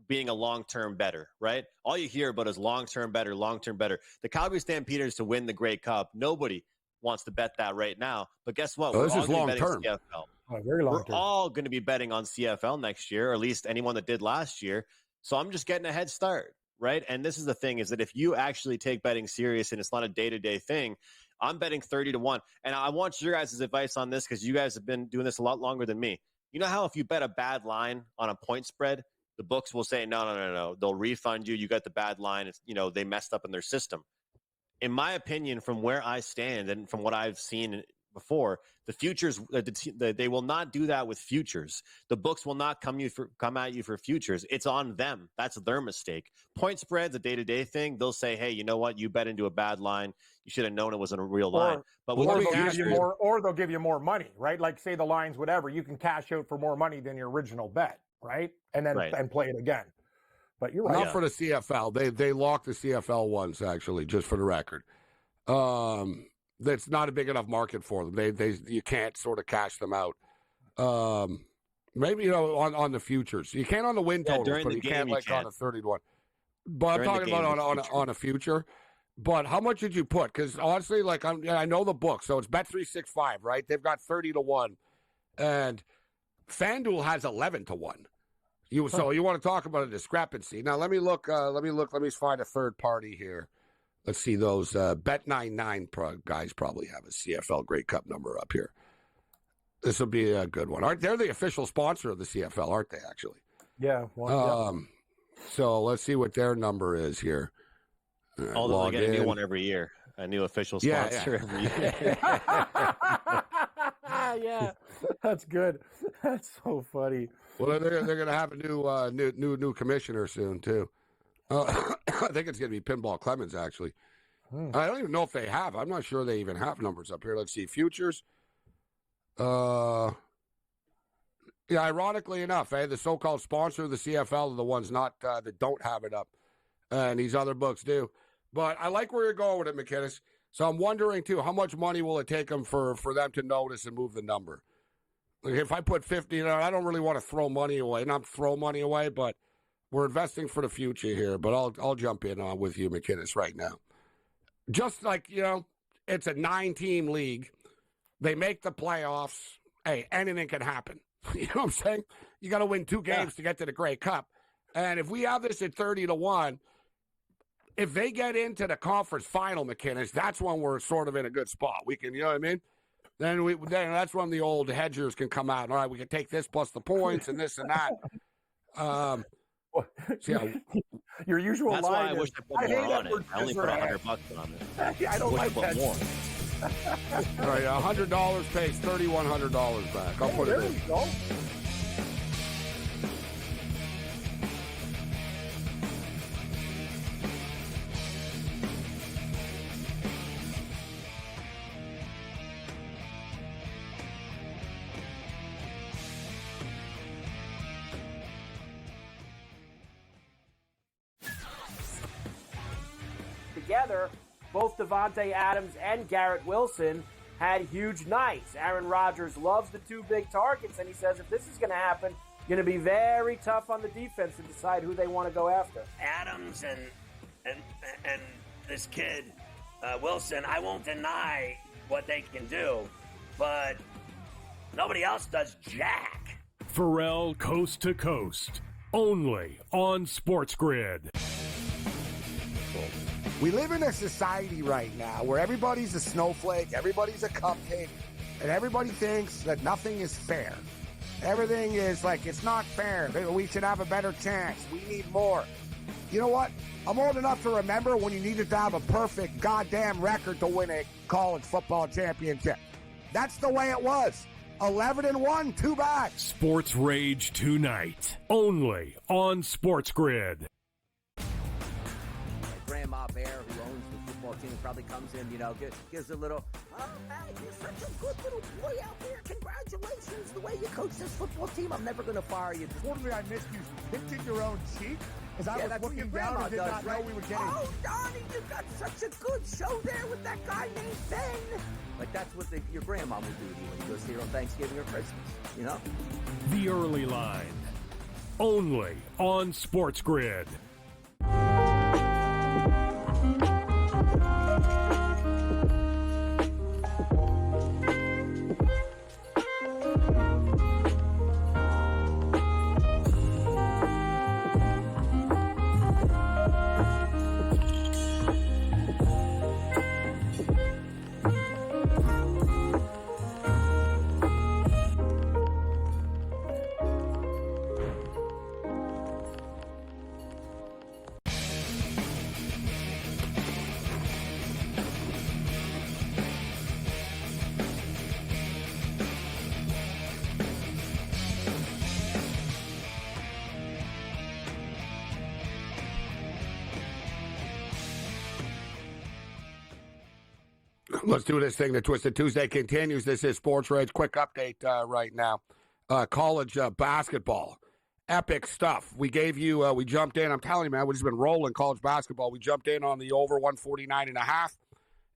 being a long-term bettor, right? All you hear about is long-term bettor, long-term bettor. The Calgary Stampeders to win the Grey Cup, nobody wants to bet that right now. But guess what? This is long-term. Very long-term. We're all going to be betting on CFL next year, or at least anyone that did last year. So I'm just getting a head start, right? And this is the thing, is that if you actually take betting serious and it's not a day-to-day thing, I'm betting 30-1. And I want your guys' advice on this because you guys have been doing this a lot longer than me. You know how if you bet a bad line on a point spread, the books will say, no. They'll refund you. You got the bad line. It's, they messed up in their system. In my opinion, from where I stand and from what I've seen before, the futures, they will not do that with futures. The books will not come at you for futures. It's on them. That's their mistake. Point spreads, a day-to-day thing. They'll say, hey, you know what? You bet into a bad line. You should have known it wasn't a real line. But they'll give you more money, right? Like say the lines, whatever. You can cash out for more money than your original bet, right? And then and play it again. But you're right. Not for the CFL. They locked the CFL once, actually, just for the record. That's not a big enough market for them. You can't sort of cash them out. Maybe on the futures. You can't on the win totals, but you can't on a 30-1. But I'm talking about on a future. But how much did you put? Because honestly, I know the book, so it's Bet365, right? They've got 30-1, and FanDuel has 11-1. So you want to talk about a discrepancy? Now let me look. Let me find a third party here. Let's see those Bet99 guys probably have a CFL Grey Cup number up here. This will be a good one. They're the official sponsor of the CFL, aren't they? Actually. Yeah. Well, So let's see what their number is here. Although they get a new one every year, a new official sponsor every year. Yeah, that's good. That's so funny. Well, they're going to have a new commissioner soon too. I think it's going to be Pinball Clemens. Actually, I don't even know if they have. I'm not sure they even have numbers up here. Let's see futures. Yeah, ironically enough, the so-called sponsor of the CFL are the ones not that don't have it up, and these other books do. But I like where you're going with it, McKinnis. So I'm wondering too, how much money will it take them for them to notice and move the number? Like if I put 50, I don't really want to throw money away, not throw money away, but we're investing for the future here. But I'll jump in on with you, McKinnis, right now. Just like it's a 9-team league. They make the playoffs. Hey, anything can happen. You know what I'm saying? You got to win 2 games to get to the Grey Cup. And if we have this at 30-1, if they get into the conference final, McKinnis, that's when we're sort of in a good spot. We can, you know what I mean? Then that's when the old hedgers can come out. All right, we can take this plus the points and this and that. Your usual that's line why I wish I put more on it. I only put $100 on it. I don't like that. More. All right, $100 pays $3,100 back. I'll put it in. There we go. Together, both Davante Adams and Garrett Wilson had huge nights. Aaron Rodgers loves the 2 big targets, and he says if this is going to happen, going to be very tough on the defense to decide who they want to go after. Adams and this kid Wilson, I won't deny what they can do, but nobody else does jack. Pharrell Coast to Coast, only on SportsGrid. We live in a society right now where everybody's a snowflake, everybody's a cupcake, and everybody thinks that nothing is fair. Everything is like, it's not fair. We should have a better chance. We need more. You know what? I'm old enough to remember when you needed to have a perfect goddamn record to win a college football championship. That's the way it was. 11-1, too bad. SportsRage tonight, only on SportsGrid. Grandma Bear, who owns the football team, probably comes in, gives a little, oh, man, you're such a good little boy out there. Congratulations, the way you coach this football team. I'm never going to fire you. Totally, I missed you pinching your own cheek as I was looking down and did not know we were getting. Oh, Donnie, you got such a good show there with that guy named Ben. Like, that's what your grandma would do to you when you go see her on Thanksgiving or Christmas, The Early Line, only on SportsGrid. Let's do this thing. The Twisted Tuesday continues. This is SportsRage. Quick update right now. College basketball. Epic stuff. We gave you, we jumped in. I'm telling you, man, we've just been rolling college basketball. We jumped in on the over 149.5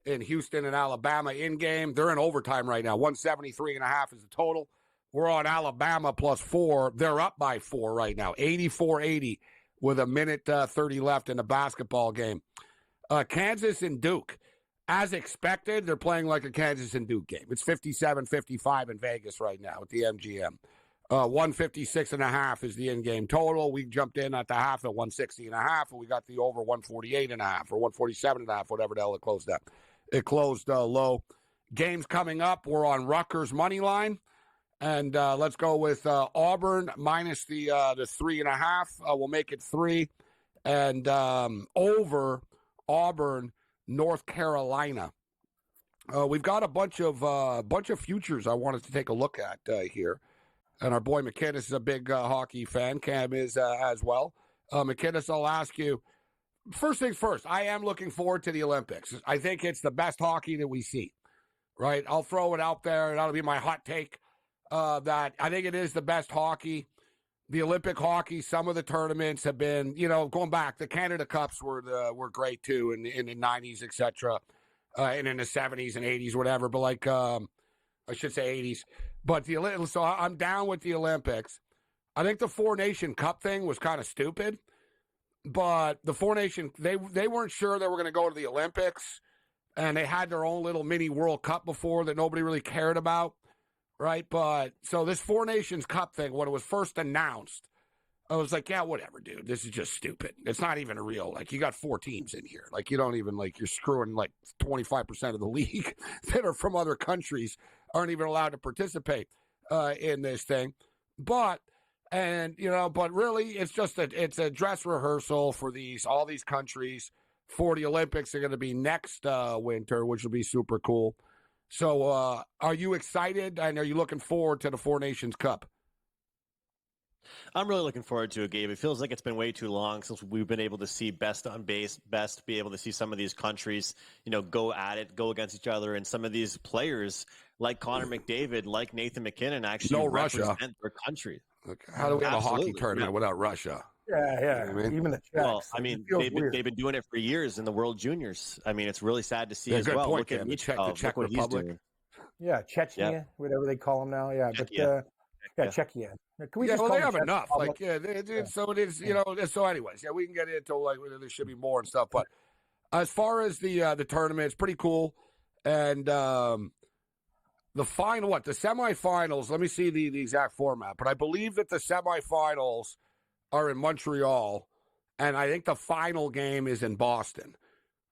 in Houston and Alabama in game. They're in overtime right now. 173.5 is the total. We're on Alabama plus 4. They're up by 4 right now. 84-80 with a minute 30 left in the basketball game. Kansas and Duke. As expected, they're playing like a Kansas and Duke game. It's 57-55 in Vegas right now at the MGM. 156.5 is the in-game total. We jumped in at the half at 160.5, and we got the over 148.5 or 147.5, whatever the hell it closed at. It closed low. Games coming up. We're on Rutgers money line. And let's go with Auburn minus the 3.5. We'll make it 3. And over Auburn, North Carolina. We've got a bunch of futures I wanted to take a look at here. And our boy McKinnis is a big hockey fan. Cam is as well. McKinnis, I'll ask you, first things first, I am looking forward to the Olympics. I think it's the best hockey that we see, right? I'll throw it out there. That'll be my hot take. That I think it is the best hockey. The Olympic hockey, some of the tournaments have been, going back. The Canada Cups were great too in the 90s, etc., and in the 70s and 80s, whatever. But I should say 80s. But so I'm down with the Olympics. I think the Four Nation Cup thing was kind of stupid. But the Four Nation, they weren't sure they were going to go to the Olympics, and they had their own little mini World Cup before that nobody really cared about. Right, but so this Four Nations Cup thing, when it was first announced, I was like, yeah, whatever, dude. This is just stupid. It's not even a real, you got 4 teams in here. You don't even, you're screwing 25% of the league that are from other countries aren't even allowed to participate in this thing. But really, it's just it's a dress rehearsal for all these countries for the Olympics. They're going to be next winter, which will be super cool. So are you excited, and are you looking forward to the Four Nations Cup? I'm really looking forward to it, Gabe. It feels like it's been way too long since we've been able to see best on base, be able to see some of these countries, go at it, go against each other, and some of these players like Connor McDavid, like Nathan McKinnon, actually represent their country. Okay. How do we have a hockey tournament without Russia? Yeah. You know what I mean? Even the Czechs. Well, they've been doing it for years in the World Juniors. I mean, it's really sad to see as well. Point, look at the Czech Republic. Yeah, Chechnya, whatever they call them now. Yeah, Czechia. Czechia. Can we they have enough. Republic? So it is. So anyways, we can get into there should be more and stuff. But as far as the tournament, it's pretty cool. And the semifinals. Let me see the exact format. But I believe that the semifinals are in Montreal, and I think the final game is in Boston,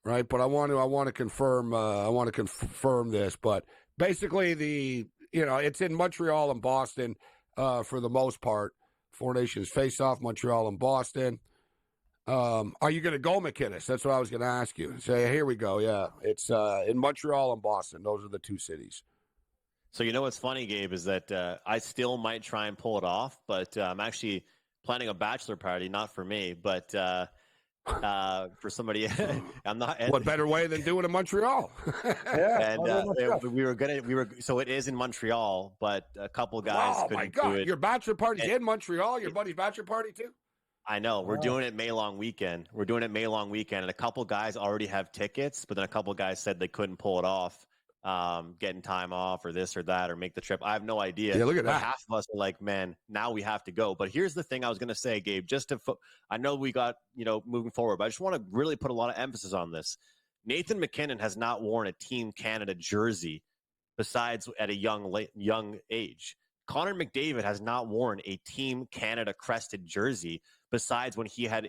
right? But I want to confirm. I want to confirm this, but basically it's in Montreal and Boston for the most part. Four Nations face off Montreal and Boston. Are you going to go, McKinnis? That's what I was going to ask you. Say, here we go. Yeah, it's in Montreal and Boston. Those are the 2 cities. So what's funny, Gabe, is that I still might try and pull it off, but I'm actually planning a bachelor party, not for me, but for somebody. I'm not. What better way than doing it in Montreal? So it is in Montreal, but a couple guys. Oh my God! Your bachelor party's in Montreal. Your buddy's bachelor party too. I know. We're doing it May long weekend. And a couple guys already have tickets, but then a couple guys said they couldn't pull it off. Getting time off or this or that or make the trip. I have no idea. Yeah, look at that. Half of us are like, man, now we have to go. But here's the thing I was going to say, Gabe, I know we got, moving forward, but I just want to really put a lot of emphasis on this. Nathan McKinnon has not worn a Team Canada jersey besides at a young age. Connor McDavid has not worn a Team Canada crested jersey besides when he was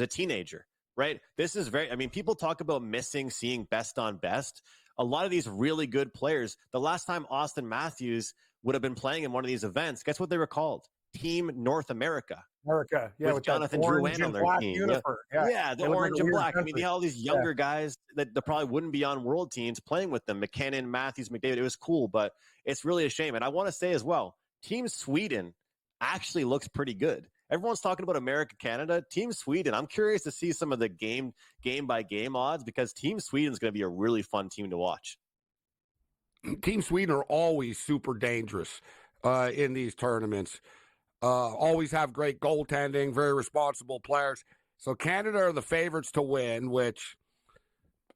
a teenager, right? This is people talk about seeing best on best. A lot of these really good players, the last time Austin Matthews would have been playing in one of these events, guess what they were called? Team North America. With Jonathan Drouin on their team. Uniform. The orange and black. I mean, all these younger guys that probably wouldn't be on world teams playing with them. McKinnon, Matthews, McDavid. It was cool, but it's really a shame. And I want to say as well, Team Sweden actually looks pretty good. Everyone's talking about America, Canada. Team Sweden, I'm curious to see some of the game by game odds because Team Sweden is going to be a really fun team to watch. Team Sweden are always super dangerous in these tournaments. Always have great goaltending, very responsible players. So Canada are the favorites to win, which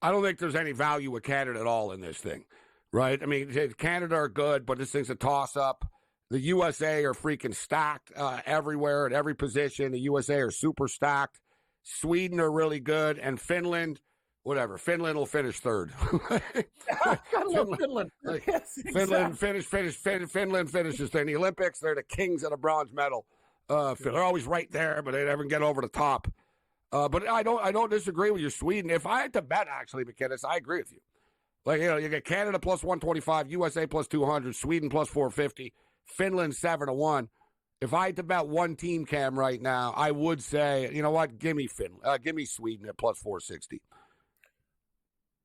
I don't think there's any value with Canada at all in this thing, right? I mean, Canada are good, but this thing's a toss-up. The USA are freaking stacked everywhere at every position. The USA are super stacked. Sweden are really good. And Finland, whatever. Finland will finish third. I love Finland. Yes, exactly. Finland finishes third. In the Olympics, they're the kings of the bronze medal. They're always right there, but they never get over the top. But I don't disagree with you, Sweden. If I had to bet, actually, McKinnis, I agree with you. Like, you get Canada plus 125, USA plus 200, Sweden plus 450, Finland 7-1. If I had to bet one team, Cam, right now, I would say, you know what, give me Sweden at plus 460.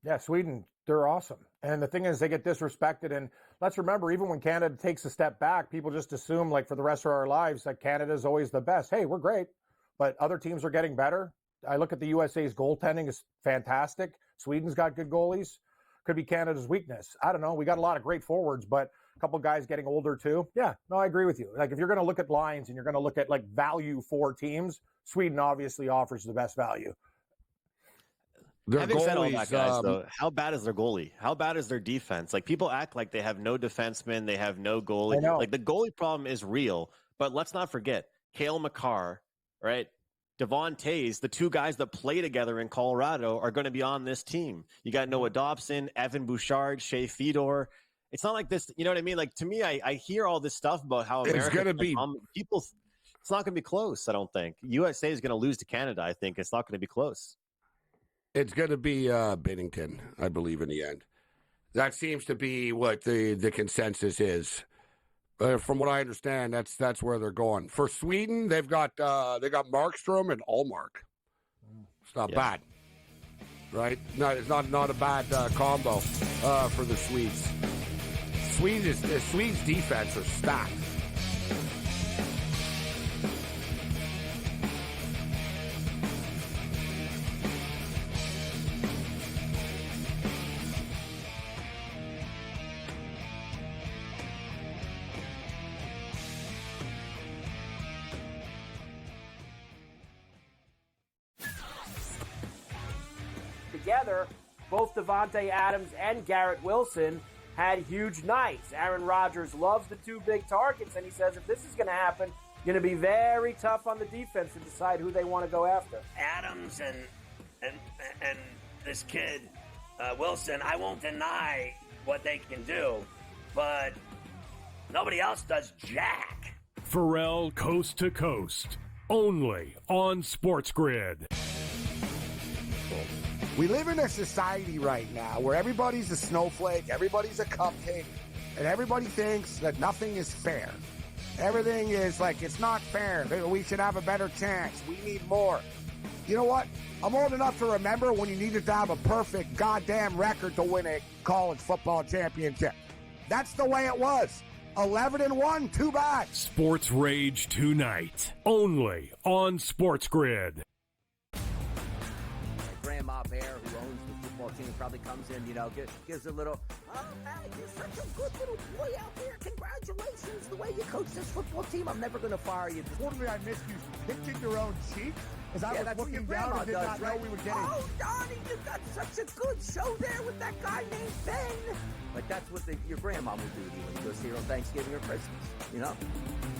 Yeah, Sweden, they're awesome. And the thing is, they get disrespected. And let's remember, even when Canada takes a step back, people just assume, like, for the rest of our lives, that Canada's always the best. Hey, we're great, but other teams are getting better. I look at the USA's goaltending is fantastic. Sweden's got good goalies. Could be Canada's weakness. I don't know. We got a lot of great forwards, but a couple of guys getting older too. Yeah, no, I agree with you. Like, if you're going to look at lines and you're going to look at, like, value for teams, Sweden obviously offers the best value. Having said all that, guys, though, how bad is their goalie? How bad is their defense? Like, people act like they have no defensemen, they have no goalie. Like, the goalie problem is real, but let's not forget Cale Makar, right? Devon Tays, the two guys that play together in Colorado, are going to be on this team. You got Noah Dobson, Evan Bouchard, Shea Fedor. It's not like this, you know what I mean? Like, to me, I hear all this stuff about how America, it's going to be people. It's not going to be close. I don't think USA is going to lose to Canada. I think it's not going to be close. It's going to be Binnington, I believe, in the end. That seems to be what the consensus is. From what I understand, that's where they're going. For Sweden, they've got Markstrom and Ullmark. It's not bad, right? It's not a bad combo for the Swedes. Swedes' defense are stacked. Together, both Devontae Adams and Garrett Wilson had huge nights. Aaron Rodgers loves the two big targets, and he says if this is going to happen, going to be very tough on the defense to decide who they want to go after. Adams and this kid Wilson, I won't deny what they can do, but nobody else does jack. Pharrell Coast to Coast, only on SportsGrid. We live in a society right now where everybody's a snowflake, everybody's a cupcake, and everybody thinks that nothing is fair. Everything is like, it's not fair. We should have a better chance. We need more. You know what? I'm old enough to remember when you needed to have a perfect goddamn record to win a college football championship. That's the way it was. 11-1, too bad. SportsRage tonight, only on SportsGrid. Grandma Bear, who owns the football team, probably comes in, gives a little, oh, man, you're such a good little boy out there. Congratulations, the way you coach this football team. I'm never going to fire you. Totally, I missed you pinching your own cheek as I was looking down and did not know we were getting. Oh, Donnie, you got such a good show there with that guy named Ben. Like, that's what your grandma would do to you when you go see her on Thanksgiving or Christmas,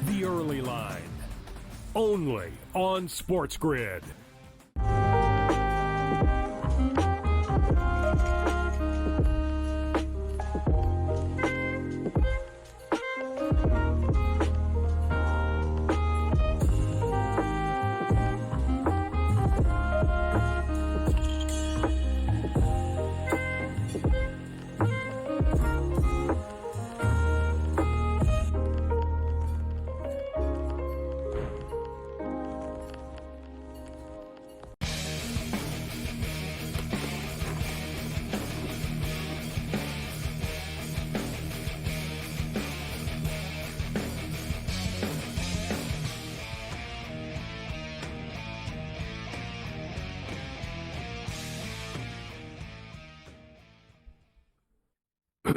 The Early Line, only on SportsGrid.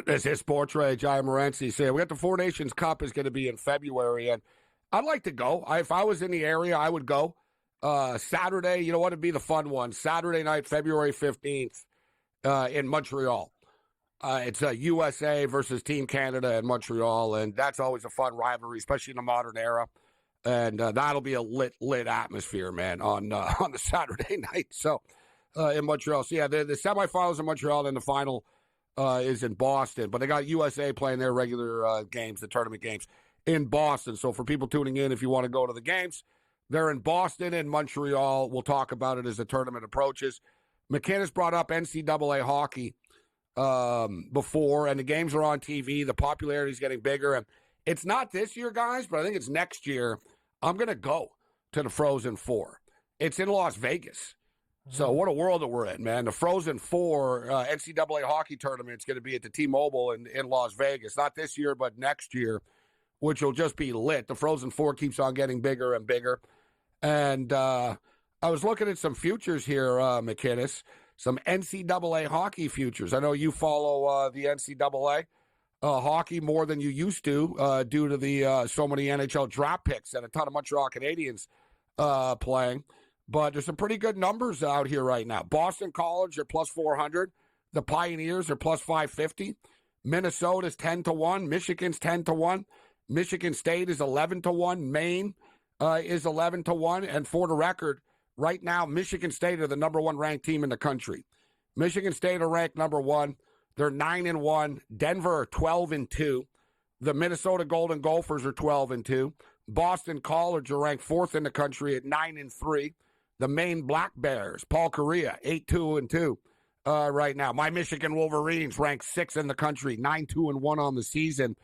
This is SportsRage. I am Morency. So we got the Four Nations Cup is going to be in February, and I'd like to go. If I was in the area, I would go. Saturday, you know what would be the fun one? Saturday night, February 15th in Montreal. It's USA versus Team Canada in Montreal, and that's always a fun rivalry, especially in the modern era. And that'll be a lit atmosphere, man, on the Saturday night. So in Montreal. So, yeah, the semifinals in Montreal and the final is in Boston. But they got USA playing their regular games, the tournament games, in Boston. So for people tuning in, if you want to go to the games, they're in Boston and Montreal. We'll talk about it as the tournament approaches. McKinnis brought up NCAA hockey before, and the games are on TV. The popularity is getting bigger. And it's not this year, guys, but I think it's next year. I'm going to go to the Frozen Four. It's in Las Vegas. So what a world that we're in, man. The Frozen Four NCAA hockey tournament is going to be at the T-Mobile in Las Vegas. Not this year, but next year, which will just be lit. The Frozen Four keeps on getting bigger and bigger. And I was looking at some futures here, McKinnis, some NCAA hockey futures. I know you follow the NCAA hockey more than you used to due to the so many NHL draft picks and a ton of Montreal Canadiens playing. But there's some pretty good numbers out here right now. Boston College are plus 400. The Pioneers are plus 550. Minnesota's 10-1. Michigan's 10-1. Michigan State is 11-1. Maine is 11-1. And for the record, right now, Michigan State are the number one ranked team in the country. Michigan State are ranked number one. They're 9-1. Denver are 12-2. The Minnesota Golden Gophers are 12-2. Boston College are ranked fourth in the country at 9-3. The Maine Black Bears, Paul Kariya, 8-2-2 right now. My Michigan Wolverines ranked sixth in the country, 9-2-1 on the season.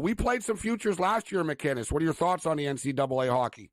We played some futures last year, McKinnis. What are your thoughts on the NCAA hockey?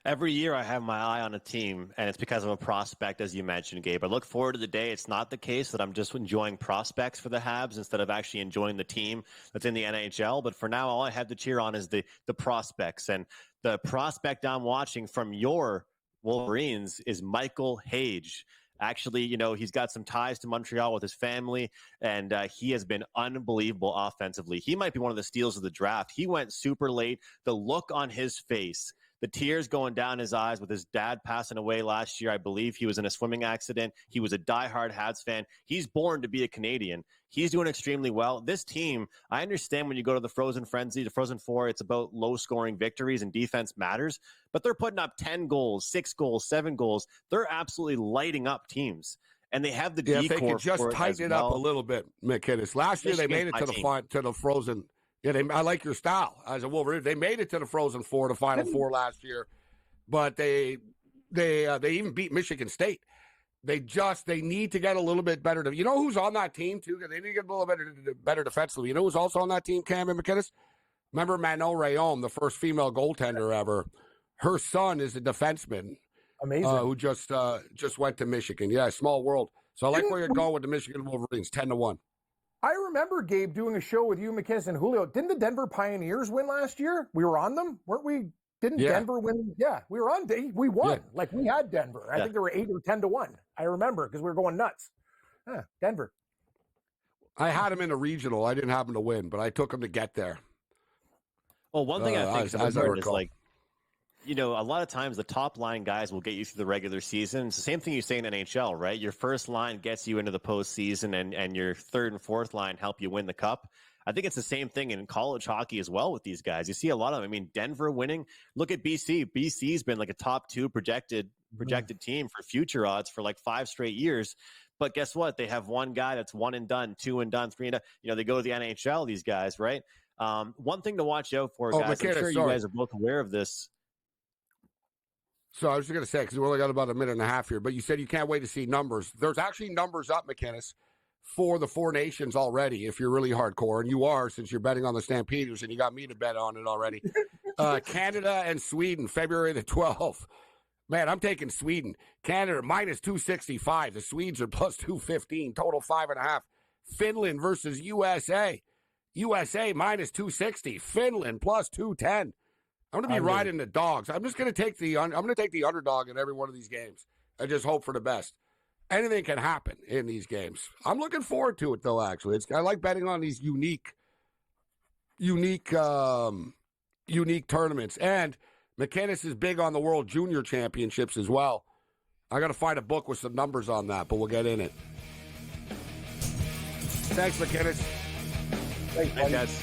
Every year I have my eye on a team, and it's because of a prospect, as you mentioned, Gabe. I look forward to the day it's not the case that I'm just enjoying prospects for the Habs instead of actually enjoying the team that's in the NHL. But for now, all I have to cheer on is the prospects. And the prospect I'm watching from your Wolverines is Michael Hage. Actually, you know, he's got some ties to Montreal with his family, and he has been unbelievable offensively. He might be one of the steals of the draft. He went super late. The look on his face, the tears going down his eyes with his dad passing away last year. I believe he was in a swimming accident. He was a diehard Habs fan. He's born to be a Canadian. He's doing extremely well. This team, I understand when you go to the Frozen Frenzy, the Frozen Four, it's about low-scoring victories and defense matters, but they're putting up 10 goals, 6 goals, 7 goals. They're absolutely lighting up teams, and they have the decor. If they could just tighten it up a little bit, McKinnis. Last year they made it to the Frozen. Yeah, I like your style as a Wolverine. They made it to the Frozen Four, the Final Four last year, but they even beat Michigan State. They need to get a little bit better. You know who's on that team too? They need to get a little better defensively. You know who's also on that team, Cam and McKinnis? Remember Manon Rhéaume, the first female goaltender ever. Her son is a defenseman. Amazing. Who just went to Michigan. Yeah, small world. So I like where you're going with the Michigan Wolverines, 10-1. I remember, Gabe, doing a show with you, McKinnis, and Julio. Didn't the Denver Pioneers win last year? We were on them, weren't we? Didn't Denver win? Yeah, we were on. We won. Yeah. Like, we had Denver. I think they were 8 or 10-1. I remember because we were going nuts. Denver. I had them in a regional. I didn't happen to win, but I took them to get there. Well, one thing I think is important is, like, you know, a lot of times the top line guys will get you through the regular season. It's the same thing you say in NHL, right? Your first line gets you into the postseason, and your third and fourth line help you win the cup. I think it's the same thing in college hockey as well with these guys. You see a lot of them. I mean, Denver winning. Look at BC. BC's been like a top 2 projected team for future odds for like 5 straight years. But guess what? They have one guy that's 1 and done, 2 and done, 3 and done. You know, they go to the NHL, these guys, right? One thing to watch out for, guys. I'm sure you guys are both aware of this. So I was just going to say, because we only got about a minute and a half here, but you said you can't wait to see numbers. There's actually numbers up, McKinnis, for the 4 nations already, if you're really hardcore, and you are, since you're betting on the Stampeders, and you got me to bet on it already. Canada and Sweden, February the 12th. Man, I'm taking Sweden. Canada, minus 265. The Swedes are plus 215, total 5.5. Finland versus USA. USA, minus 260. Finland, plus 210. I'm going to be riding the dogs. I'm just going to take the underdog in every one of these games. I just hope for the best. Anything can happen in these games. I'm looking forward to it, though. Actually, I like betting on these unique tournaments. And McKinnis is big on the World Junior Championships as well. I got to find a book with some numbers on that, but we'll get in it. Thanks, McKinnis. Thanks, guys.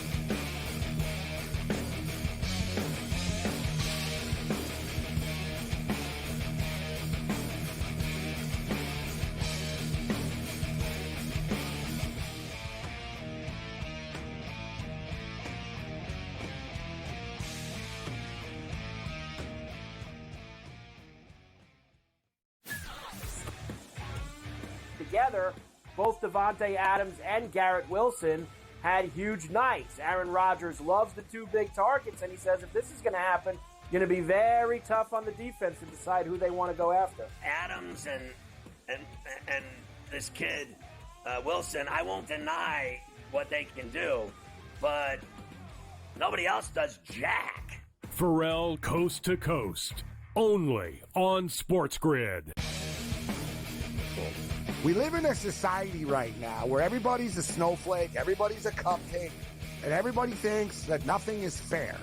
together, both Devontae Adams and Garrett Wilson had huge nights. Aaron Rodgers loves the two big targets, and he says if this is going to happen, going to be very tough on the defense to decide who they want to go after. Adams and this kid, Wilson, I won't deny what they can do, but nobody else does jack. Pharrell Coast to Coast, only on SportsGrid. We live in a society right now where everybody's a snowflake, everybody's a cupcake, and everybody thinks that nothing is fair.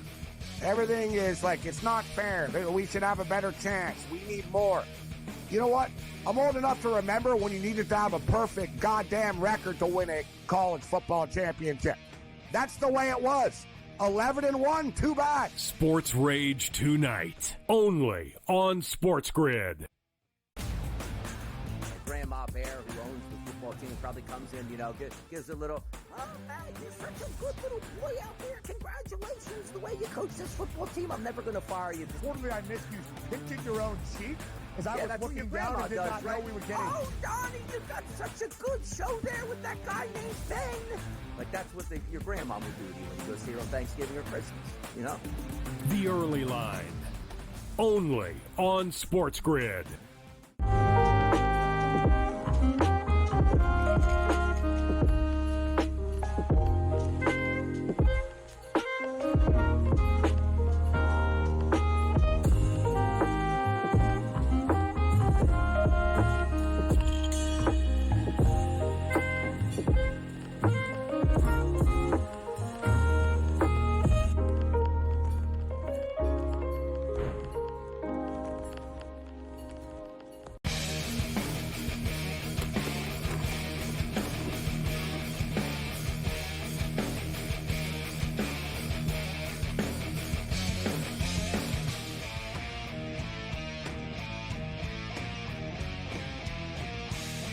Everything is like, it's not fair. We should have a better chance. We need more. You know what? I'm old enough to remember when you needed to have a perfect goddamn record to win a college football championship. That's the way it was. 11-1, too bad. Sports Rage tonight, only on SportsGrid. Grandma Bear, who owns the football team, probably comes in, gives a little, oh, man, you're such a good little boy out there. Congratulations, the way you coach this football team. I'm never going to fire you. Quarterly, I missed you pinching your own cheek as I was looking down and did not know we were getting. Oh, Donnie, you got such a good show there with that guy named Ben. Like, that's what your grandma would do to you when you go see her on Thanksgiving or Christmas, The Early Line, only on SportsGrid.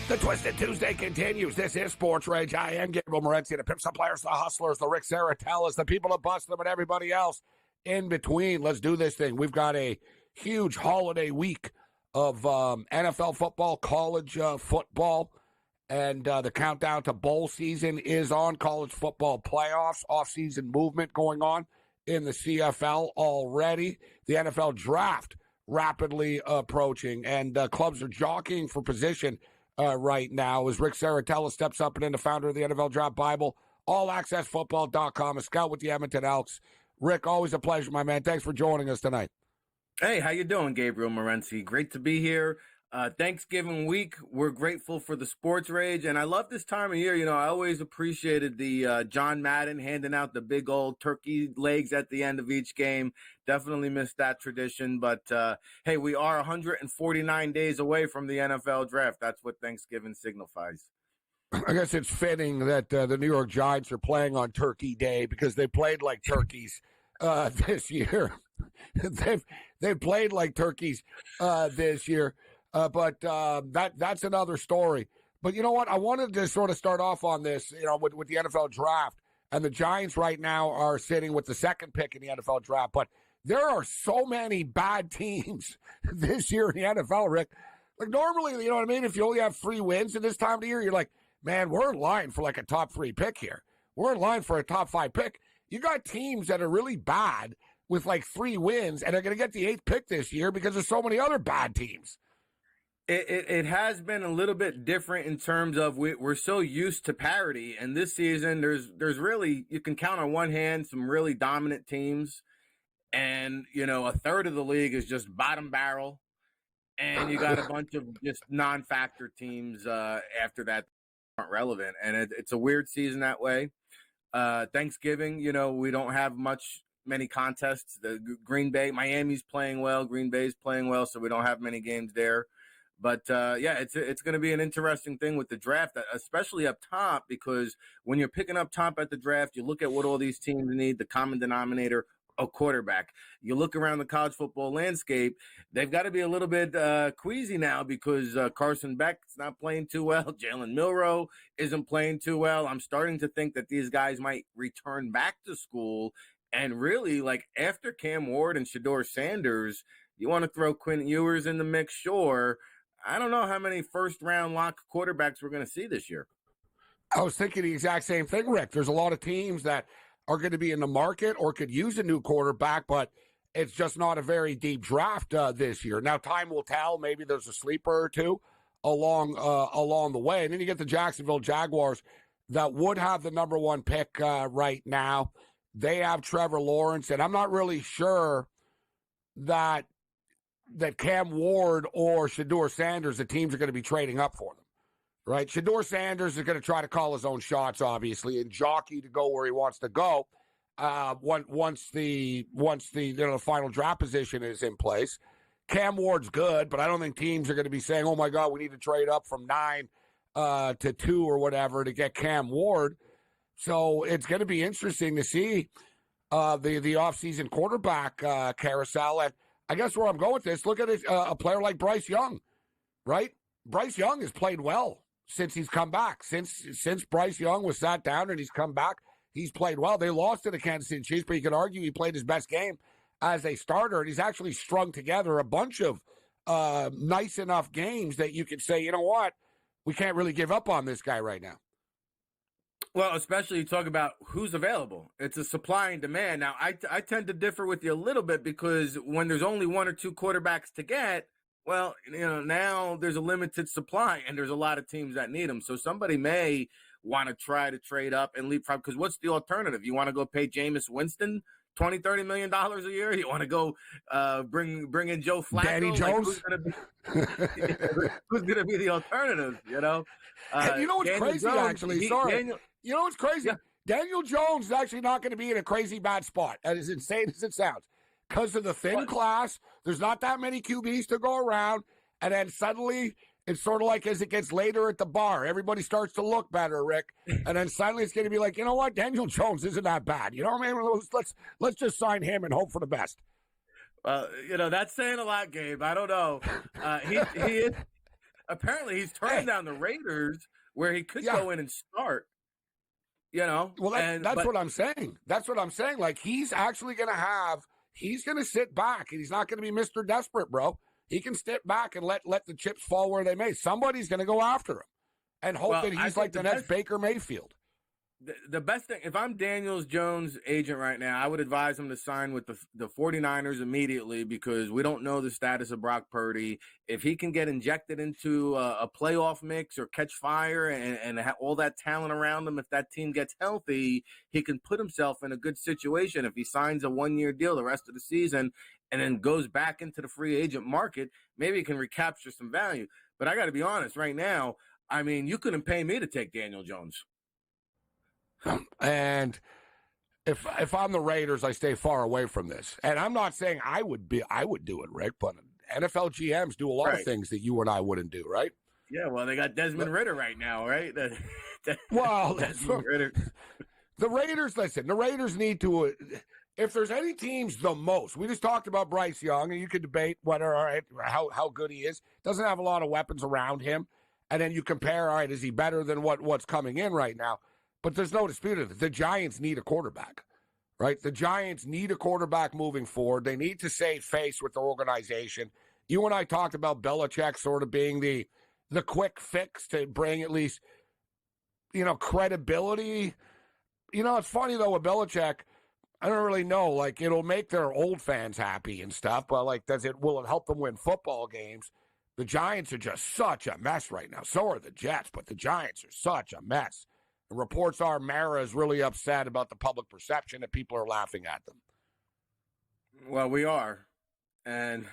The Twisted Tuesday continues. This is Sports Rage. I am Gabriel Morency. The pimps, the players, the hustlers, the Rick Saratellas, the people that bust them, and everybody else in between. Let's do this thing. We've got a huge holiday week of NFL football, college football, and the countdown to bowl season is on. College football playoffs, off-season movement going on in the CFL already. The NFL draft rapidly approaching, and clubs are jockeying for position right now as Rick Saratella steps up and in, the founder of the NFL Draft Bible, allaccessfootball.com, a scout with the Edmonton Elks. Rick, always a pleasure, my man. Thanks for joining us tonight. Hey, how you doing, Gabriel Morency? Great to be here. Thanksgiving week, we're grateful for the Sports Rage, and I love this time of year. I always appreciated the John Madden handing out the big old turkey legs at the end of each game. Definitely missed that tradition, but hey, we are 149 days away from the NFL draft. That's what Thanksgiving signifies. I guess it's fitting that the New York Giants are playing on Turkey Day because they played like turkeys this year. They've played like turkeys this year. But that's another story. But you know what? I wanted to sort of start off on this, with the NFL draft. And the Giants right now are sitting with the second pick in the NFL draft. But there are so many bad teams this year in the NFL, Rick. Like normally, you know what I mean? If you only have 3 wins at this time of the year, you're like, man, we're in line for like a top 3 pick here. We're in line for a top 5 pick. You got teams that are really bad with like 3 wins and are going to get the 8th pick this year because there's so many other bad teams. It has been a little bit different in terms of we're so used to parity, and this season there's really, you can count on one hand some really dominant teams, and a third of the league is just bottom barrel, and you got a bunch of just non-factor teams after that aren't relevant, and it's a weird season that way. Thanksgiving, we don't have many contests. The Miami's playing well, Green Bay's playing well, so we don't have many games there. But, it's going to be an interesting thing with the draft, especially up top, because when you're picking up top at the draft, you look at what all these teams need, the common denominator, a quarterback. You look around the college football landscape, they've got to be a little bit queasy now because Carson Beck's not playing too well. Jalen Milroe isn't playing too well. I'm starting to think that these guys might return back to school. And really, like after Cam Ward and Shedeur Sanders, you want to throw Quinn Ewers in the mix, sure. I don't know how many first-round lock quarterbacks we're going to see this year. I was thinking the exact same thing, Rick. There's a lot of teams that are going to be in the market or could use a new quarterback, but it's just not a very deep draft this year. Now, time will tell. Maybe there's a sleeper or two along the way. And then you get the Jacksonville Jaguars that would have the number one pick right now. They have Trevor Lawrence, and I'm not really sure that Cam Ward or Shedeur Sanders, the teams are going to be trading up for them. Right, Shedeur Sanders is going to try to call his own shots, obviously, and jockey to go where he wants to go. Once the final draft position is in place, Cam Ward's good, but I don't think teams are going to be saying, "Oh my God, we need to trade up from 9 to 2 or whatever to get Cam Ward." So it's going to be interesting to see the offseason quarterback carousel. And I guess where I'm going with this, look at a player like Bryce Young, right? Bryce Young has played well since he's come back. Since Bryce Young was sat down and he's come back, he's played well. They lost to the Kansas City Chiefs, but you could argue he played his best game as a starter, and he's actually strung together a bunch of nice enough games that you could say, you know what, we can't really give up on this guy right now. Well, especially you talk about who's available. It's a supply and demand. Now, I tend to differ with you a little bit because when there's only 1 or 2 quarterbacks to get, well, now there's a limited supply and there's a lot of teams that need them. So somebody may want to try to trade up and leapfrog, because what's the alternative? You want to go pay Jameis Winston $20-30 million a year? You want to go bring in Joe Flacco? Danny Jones? Who's going to be the alternative, And you know what's Daniel crazy, Jones, actually? You know what's crazy? Yeah. Daniel Jones is actually not going to be in a crazy bad spot, as insane as it sounds. Because of the thin class, there's not that many QBs to go around, and then suddenly it's sort of like as it gets later at the bar, everybody starts to look better, Rick, and then suddenly it's going to be like, you know what, Daniel Jones isn't that bad. You know what I mean? Let's just sign him and hope for the best. That's saying a lot, Gabe. I don't know. He is apparently he's turning down the Raiders where he could go in and start. Well, that's what I'm saying. That's what I'm saying. Like, he's actually going to he's going to sit back, and he's not going to be Mr. Desperate, bro. He can sit back and let the chips fall where they may. Somebody's going to go after him and hope that he's like the next Baker Mayfield. The best thing, if I'm Daniel Jones' agent right now, I would advise him to sign with the 49ers immediately, because we don't know the status of Brock Purdy. If he can get injected into a playoff mix or catch fire and have all that talent around him, if that team gets healthy, he can put himself in a good situation. If he signs a 1-year deal the rest of the season and then goes back into the free agent market, maybe he can recapture some value. But I got to be honest, right now, I mean, you couldn't pay me to take Daniel Jones. And if I'm the Raiders, I stay far away from this. And I'm not saying I would do it, Rick, but NFL GMs do a lot of things that you and I wouldn't do, right? Yeah, well, they got Desmond Ridder right now, right? Well, the Raiders, listen, the Raiders need to, if there's any teams the most, we just talked about Bryce Young, and you could debate whether, all right, how good he is. Doesn't have a lot of weapons around him. And then you compare, all right, is he better than what's coming in right now? But there's no dispute of it. The Giants need a quarterback, right? The Giants need a quarterback moving forward. They need to save face with the organization. You and I talked about Belichick sort of being the quick fix to bring at least, credibility. It's funny, though, with Belichick, I don't really know. Like, it'll make their old fans happy and stuff, but, like, will it help them win football games? The Giants are just such a mess right now. So are the Jets, but the Giants are such a mess. The reports are Mara is really upset about the public perception that people are laughing at them. Well, we are, and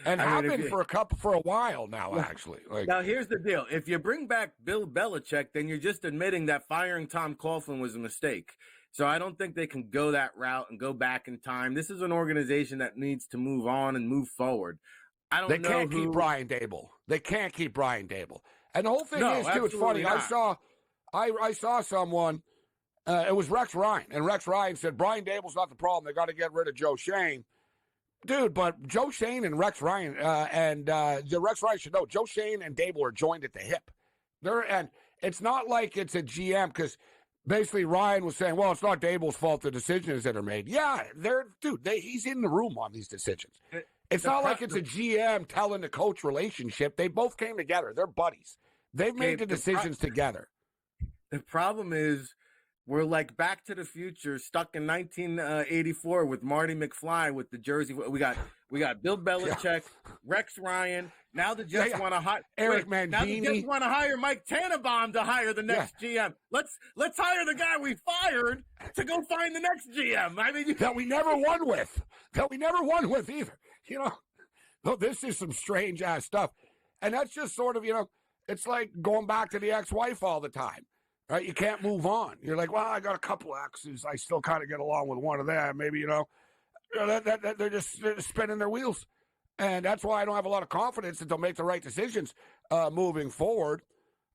have been for a while now. Actually, now here's the deal: if you bring back Bill Belichick, then you're just admitting that firing Tom Coughlin was a mistake. So I don't think they can go that route and go back in time. This is an organization that needs to move on and move forward. They can't keep Brian Dable. They can't keep Brian Dable. And the whole thing is, too, it's funny. Not. I saw someone, it was Rex Ryan, and Rex Ryan said, Brian Dable's not the problem. They got to get rid of Joe Shane. Dude, but Joe Shane and Rex Ryan, Rex Ryan should know, Joe Shane and Dable are joined at the hip. And it's not like it's a GM, because basically Ryan was saying, well, it's not Dable's fault the decisions that are made. Yeah, he's in the room on these decisions. It's not like it's a GM telling the coach relationship. They both came together. They're buddies. They've made the decisions together. The problem is we're like Back to the Future, stuck in 1984 with Marty McFly with the jersey. We got Bill Belichick, Rex Ryan. Now the Jets want to hire Eric Mangini. Now the Jets want to hire Mike Tannenbaum to hire the next GM. Let's hire the guy we fired to go find the next GM. I mean, that we never won with. That we never won with either. No, this is some strange ass stuff, and that's just sort of it's like going back to the ex-wife all the time. Right, you can't move on. You're like, well, I got a couple exes. I still kind of get along with one of them. Maybe they're just spinning their wheels, and that's why I don't have a lot of confidence that they'll make the right decisions moving forward.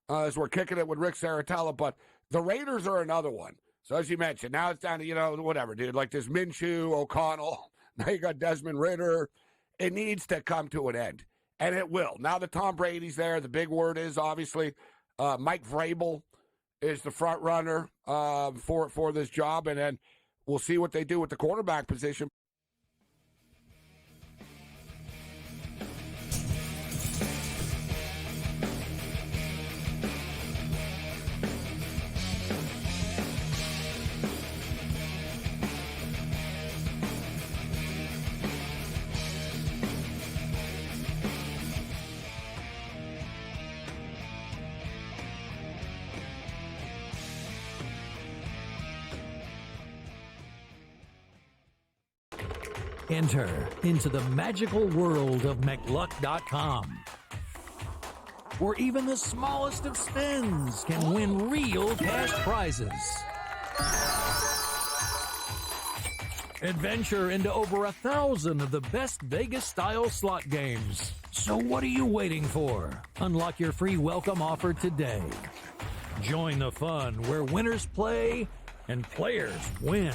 As we're kicking it with Rick Saratella, but the Raiders are another one. So as you mentioned, now it's down to whatever, dude. Like this Minshew, O'Connell. Now you got Desmond Ridder. It needs to come to an end, and it will. Now that Tom Brady's there, the big word is obviously Mike Vrabel is the front runner for this job, and then we'll see what they do with the quarterback position. Enter into the magical world of McLuck.com, where even the smallest of spins can win real cash prizes. Adventure into over 1,000 of the best Vegas-style slot games. So what are you waiting for? Unlock your free welcome offer today. Join the fun where winners play and players win.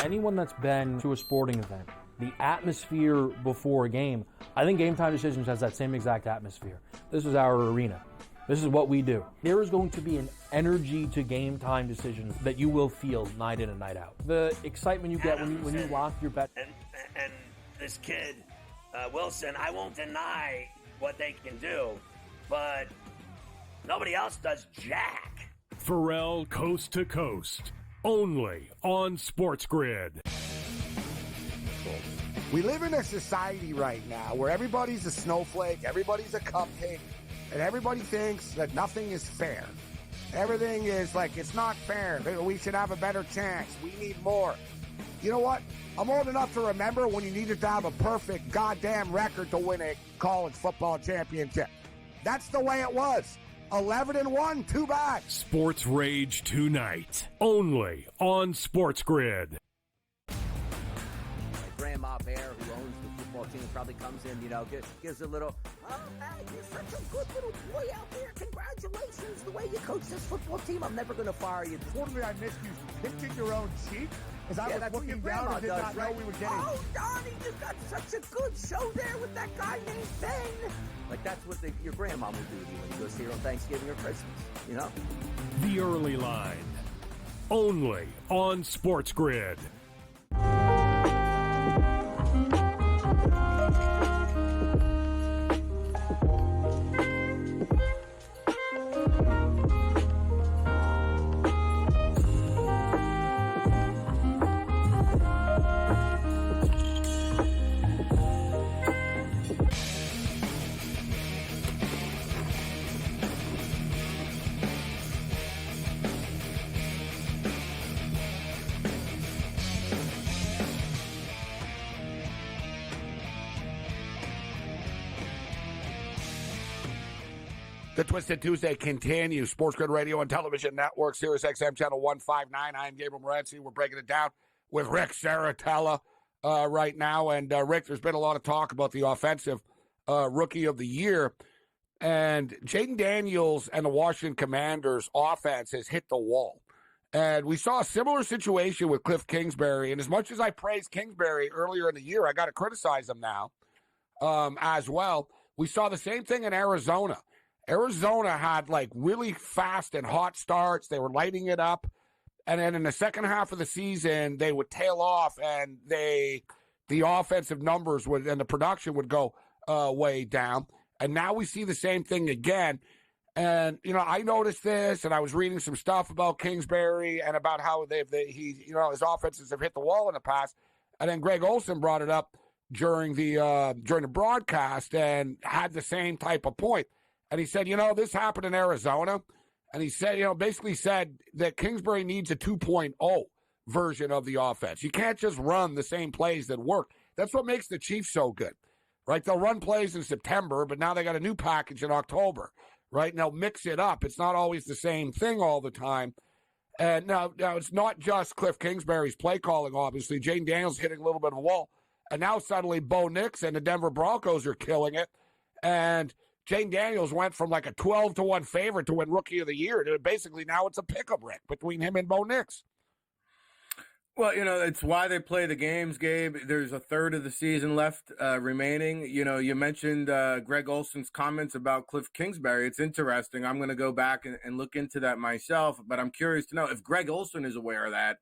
Anyone that's been to a sporting event, the atmosphere before a game, I think Game Time Decisions has that same exact atmosphere. This is our arena. This is what we do. There is going to be an energy to Game Time Decisions that you will feel night in and night out. The excitement you get when you lock your bet. And this kid, Wilson, I won't deny what they can do, but nobody else does jack. Pharrell Coast to Coast. Only on SportsGrid. We live in a society right now where everybody's a snowflake, everybody's a cupcake, and everybody thinks that nothing is fair. Everything is like, it's not fair. We should have a better chance. We need more. You know what? I'm old enough to remember when you needed to have a perfect goddamn record to win a college football championship. That's the way it was. 11-1, too bad. SportsRage tonight, only on SportsGrid. Grandma Bear, who owns the football team, probably comes in, gives a little, oh, man, you're such a good little boy out there. Congratulations, the way you coach this football team. I'm never going to fire you. Quarterly, I missed you pinching your own cheek. As I was looking down and did not know we were getting. Oh, Donnie, you got such a good show there with that guy named Ben. Like, that's what your grandma would do to you when you go see her on Thanksgiving or Christmas, The Early Line, only on SportsGrid. The Twisted Tuesday continues. SportsGrid Radio and Television Network, Sirius XM Channel 159. I'm Gabriel Morency. We're breaking it down with Rick Saratella right now. And, Rick, there's been a lot of talk about the offensive Rookie of the Year. And Jaden Daniels and the Washington Commanders' offense has hit the wall. And we saw a similar situation with Cliff Kingsbury. And as much as I praised Kingsbury earlier in the year, I got to criticize him now as well. We saw the same thing in Arizona. Arizona had like really fast and hot starts. They were lighting it up. And then in the second half of the season, they would tail off and they the offensive numbers and the production would go way down. And now we see the same thing again. And, I noticed this, and I was reading some stuff about Kingsbury and about how his offenses have hit the wall in the past. And then Greg Olsen brought it up during the broadcast and had the same type of point. And he said, this happened in Arizona. And he said, basically said that Kingsbury needs a 2.0 version of the offense. You can't just run the same plays that work. That's what makes the Chiefs so good, right? They'll run plays in September, but now they got a new package in October, right? And they'll mix it up. It's not always the same thing all the time. And now it's not just Cliff Kingsbury's play calling, obviously. Jane Daniels hitting a little bit of a wall. And now suddenly Bo Nix and the Denver Broncos are killing it. And Jane Daniels went from like a 12-1 favorite to win Rookie of the Year. Basically, now it's a pick-up, Rick, between him and Bo Nix. Well, it's why they play the games, Gabe. There's a third of the season left remaining. You mentioned Greg Olsen's comments about Cliff Kingsbury. It's interesting. I'm going to go back and look into that myself, but I'm curious to know if Greg Olsen is aware of that.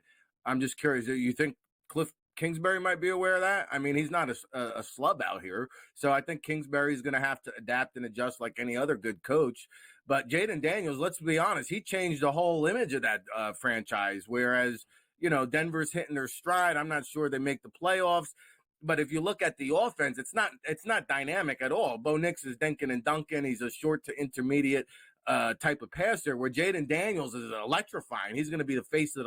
I'm just curious. You think Cliff Kingsbury might be aware of that? I mean, he's not a slub out here, so I think Kingsbury is going to have to adapt and adjust like any other good coach. But Jaden Daniels, let's be honest, he changed the whole image of that franchise, whereas Denver's hitting their stride. I'm not sure they make the playoffs, but if you look at the offense, it's not dynamic at all. Bo Nix is dinking and dunking. He's a short to intermediate type of passer, where Jaden Daniels is electrifying. He's going to be the face of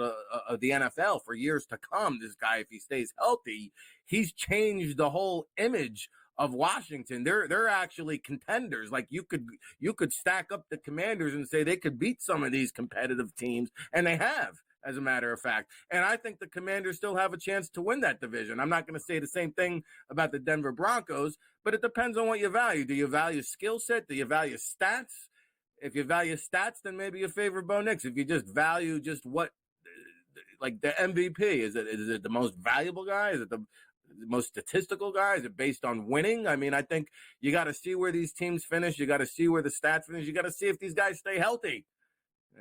the NFL for years to come. This guy, if he stays healthy, he's changed the whole image of Washington. They're actually contenders. Like you could stack up the Commanders and say they could beat some of these competitive teams, and they have, as a matter of fact. And I think the Commanders still have a chance to win that division. I'm not going to say the same thing about the Denver Broncos, but it depends on what you value. Do you value skill set? Do you value stats? If you value stats, then maybe you favor Bo Nix. If you just value just what, like the MVP, is it the most valuable guy? Is it the most statistical guy? Is it based on winning? I mean, I think you got to see where these teams finish. You got to see where the stats finish. You got to see if these guys stay healthy.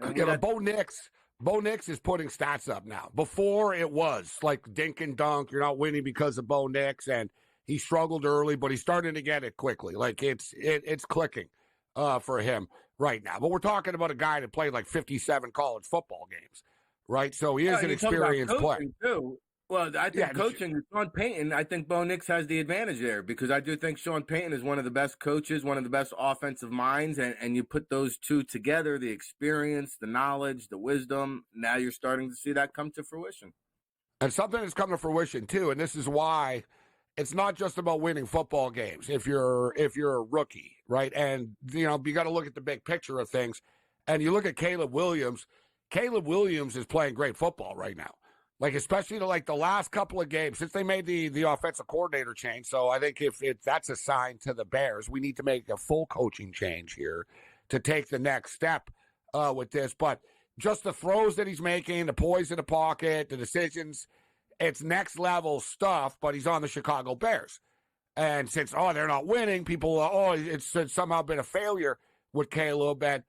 But Bo Nix is putting stats up now. Before it was like dink and dunk. You're not winning because of Bo Nix, and he struggled early, but he's starting to get it quickly. Like it's clicking for him right now. But we're talking about a guy that played like 57 college football games, right? So he is an experienced player. Too. Well, I think coaching, Sean Payton, I think Bo Nix has the advantage there, because I do think Sean Payton is one of the best coaches, one of the best offensive minds, and you put those two together, the experience, the knowledge, the wisdom, now you're starting to see that come to fruition. And something has come to fruition too, and this is why it's not just about winning football games if you're a rookie, right? And you got to look at the big picture of things. And you look at Caleb Williams. Caleb Williams is playing great football right now. Like, especially the last couple of games since they made the offensive coordinator change. So I think if that's a sign to the Bears, we need to make a full coaching change here to take the next step with this. But just the throws that he's making, the poise in the pocket, the decisions, it's next level stuff. But he's on the Chicago Bears. And since, they're not winning, people, it's somehow been a failure with Caleb. And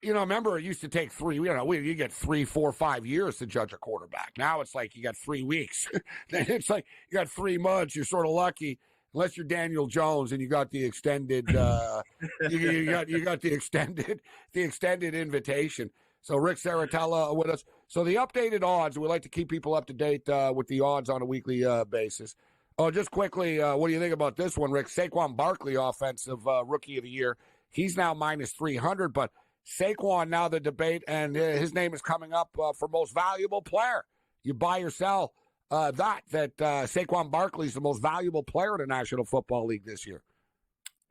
remember, it used to take you get 3, 4, 5 years to judge a quarterback. Now it's like you got 3 weeks. It's like you got 3 months. You're sort of lucky, unless you're Daniel Jones and you got the extended, you got the extended invitation. So Rick Saratella with us. So the updated odds, we like to keep people up to date with the odds on a weekly basis. Oh, just quickly, what do you think about this one, Rick? Saquon Barkley, offensive rookie of the year. He's now minus 300, but Saquon now the debate, and his name is coming up for most valuable player. You buy or sell that Saquon Barkley is the most valuable player in the National Football League this year.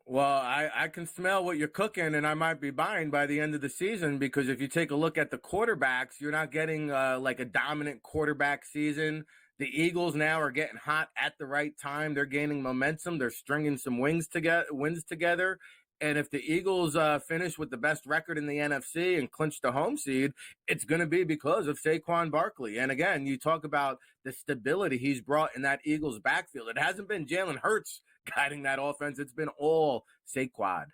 Well, I can smell what you're cooking, and I might be buying by the end of the season, because if you take a look at the quarterbacks, you're not getting like a dominant quarterback season. The Eagles now are getting hot at the right time. They're gaining momentum. They're stringing some wins together. And if the Eagles finish with the best record in the NFC and clinch the home seed, it's going to be because of Saquon Barkley. And again, you talk about the stability he's brought in that Eagles backfield. It hasn't been Jalen Hurts guiding that offense. It's been all Saquon.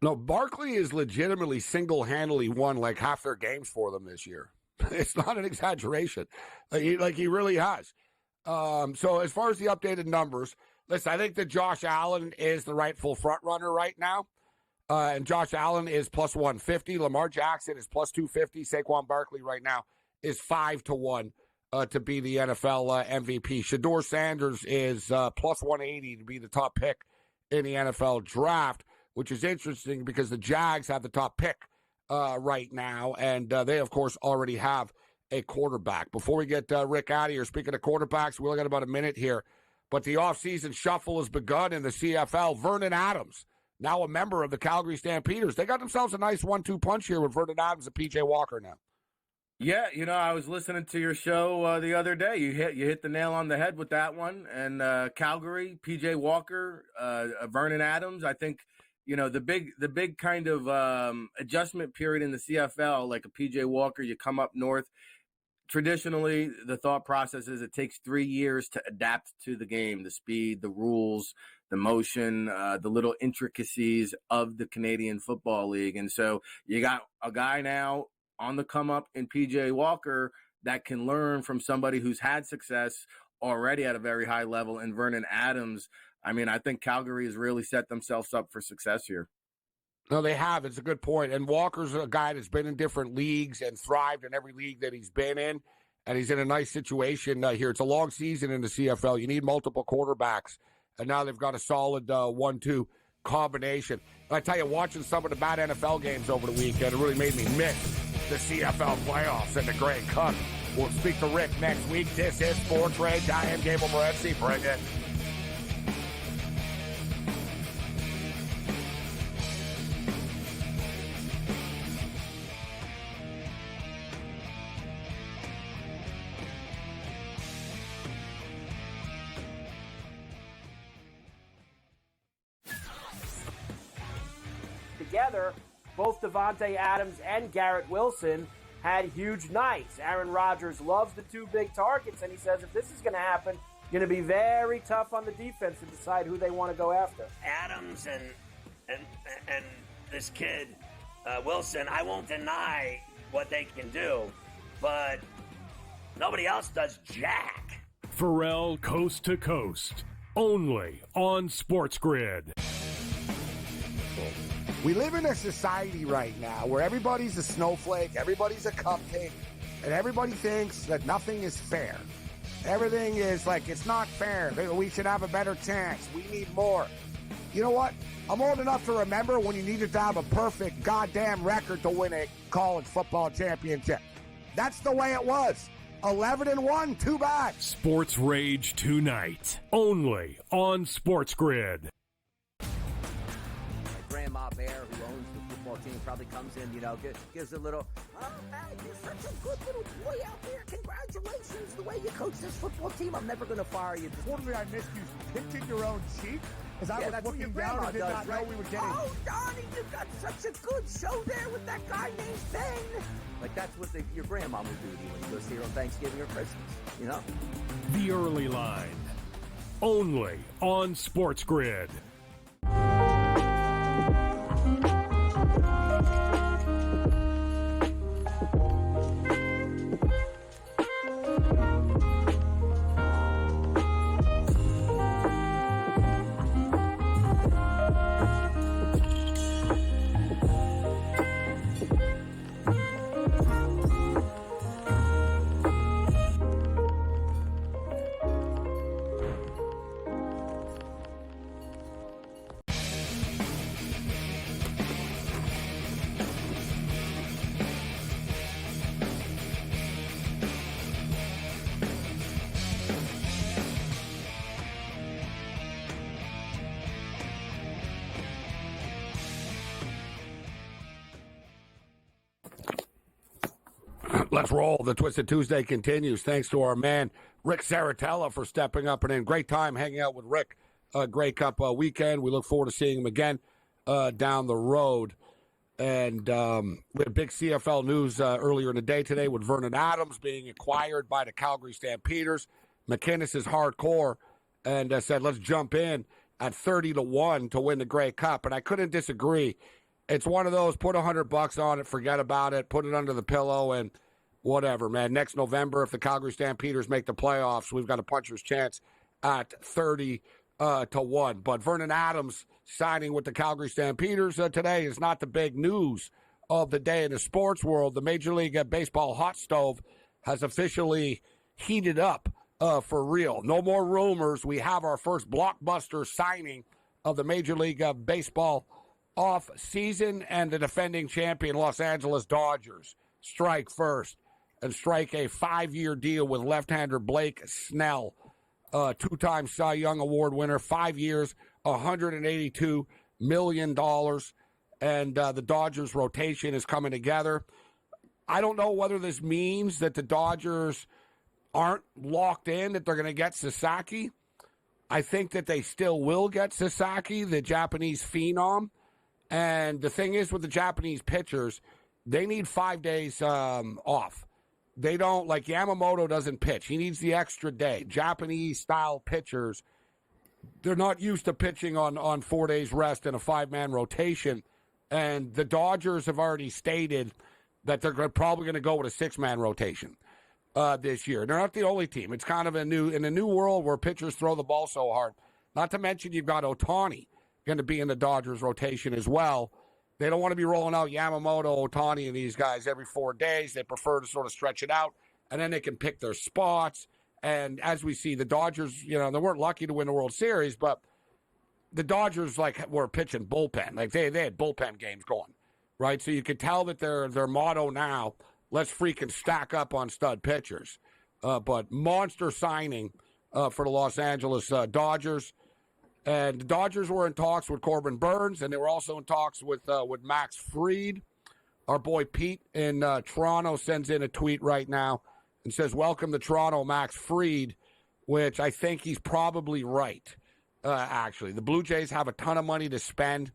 No, Barkley is legitimately single-handedly won like half their games for them this year. It's not an exaggeration. He really has. So as far as the updated numbers, listen, I think that Josh Allen is the rightful front runner right now. And Josh Allen is plus 150. Lamar Jackson is plus 250. Saquon Barkley right now is 5-1 to be the NFL MVP. Shedeur Sanders is plus 180 to be the top pick in the NFL draft, which is interesting because the Jags have the top pick right now, and they, of course, already have a quarterback. Before we get Rick out of here, speaking of quarterbacks, we only got about a minute here, but the offseason shuffle has begun in the CFL. Vernon Adams, now a member of the Calgary Stampeders. They got themselves a nice 1-2 punch here with Vernon Adams and P.J. Walker now. Yeah, I was listening to your show the other day. You hit the nail on the head with that one. And Calgary, P.J. Walker, Vernon Adams. I think the big kind of adjustment period in the CFL, like a P.J. Walker, you come up north. Traditionally, the thought process is it takes 3 years to adapt to the game, the speed, the rules, the motion, the little intricacies of the Canadian Football League. And so you got a guy now on the come up in PJ Walker that can learn from somebody who's had success already at a very high level in Vernon Adams. I mean, I think Calgary has really set themselves up for success here. No, they have. It's a good point. And Walker's a guy that's been in different leagues and thrived in every league that he's been in. And he's in a nice situation here. It's a long season in the CFL. You need multiple quarterbacks. And now they've got a solid 1-2 combination. And I tell you, watching some of the bad NFL games over the weekend, it really made me miss the CFL playoffs and the Grey Cup. We'll speak to Rick next week. This is Sports Rage. I am Gabriel Morency. Bring it. Together, both Davante Adams and Garrett Wilson had huge nights. Aaron Rodgers loves the two big targets, and he says if this is going to happen, going to be very tough on the defense to decide who they want to go after. Adams and this kid Wilson, I won't deny what they can do, but nobody else does jack. Pharrell Coast to Coast, only on SportsGrid. We live in a society right now where everybody's a snowflake, everybody's a cupcake, and everybody thinks that nothing is fair. Everything is like, it's not fair. We should have a better chance. We need more. You know what? I'm old enough to remember when you needed to have a perfect goddamn record to win a college football championship. That's the way it was. 11-1, too bad. Sports Rage tonight, only on SportsGrid. Grandma Bear, who owns the football team, probably comes in, gives a little, oh, man, you're such a good little boy out there. Congratulations, the way you coach this football team. I'm never going to fire you. Totally, I missed you. Pinching your own cheek? As I was looking down and did not know we were getting. Oh, Donnie, you got such a good show there with that guy named Ben. Like, that's what your grandma would do to you when you go see her on Thanksgiving or Christmas, The Early Line, only on SportsGrid. Let's roll. The Twisted Tuesday continues. Thanks to our man, Rick Saratella, for stepping up and in. Great time hanging out with Rick. Grey Cup weekend. We look forward to seeing him again down the road. And we had big CFL news earlier in the day today with Vernon Adams being acquired by the Calgary Stampeders. McInnes is hardcore and said, let's jump in at 30-1 to win the Grey Cup. And I couldn't disagree. It's one of those, put $100 on it, forget about it, put it under the pillow, and whatever, man. Next November, if the Calgary Stampeders make the playoffs, we've got a puncher's chance at 30 to 1. But Vernon Adams signing with the Calgary Stampeders today is not the big news of the day in the sports world. The Major League Baseball hot stove has officially heated up for real. No more rumors. We have our first blockbuster signing of the Major League Baseball off season, and the defending champion Los Angeles Dodgers strike first and strike a 5-year deal with left-hander Blake Snell, two-time Cy Young Award winner, 5 years, $182 million, and the Dodgers rotation is coming together. I don't know whether this means that the Dodgers aren't locked in, that they're going to get Sasaki. I think that they still will get Sasaki, the Japanese phenom. And the thing is with the Japanese pitchers, they need 5 days off. They don't, like Yamamoto doesn't pitch. He needs the extra day. Japanese-style pitchers, they're not used to pitching on 4 days rest in a 5-man rotation. And the Dodgers have already stated that they're probably going to go with a 6-man rotation this year. They're not the only team. It's kind of in a new world where pitchers throw the ball so hard. Not to mention you've got Ohtani going to be in the Dodgers rotation as well. They don't want to be rolling out Yamamoto, Ohtani, and these guys every 4 days. They prefer to sort of stretch it out, and then they can pick their spots. And as we see, the Dodgers, they weren't lucky to win the World Series, but the Dodgers were pitching bullpen. Like they had bullpen games going, right? So you could tell that their motto now, let's freaking stack up on stud pitchers. But monster signing for the Los Angeles Dodgers. And the Dodgers were in talks with Corbin Burns, and they were also in talks with Max Fried. Our boy Pete in Toronto sends in a tweet right now and says, welcome to Toronto, Max Fried, which I think he's probably right, actually. The Blue Jays have a ton of money to spend,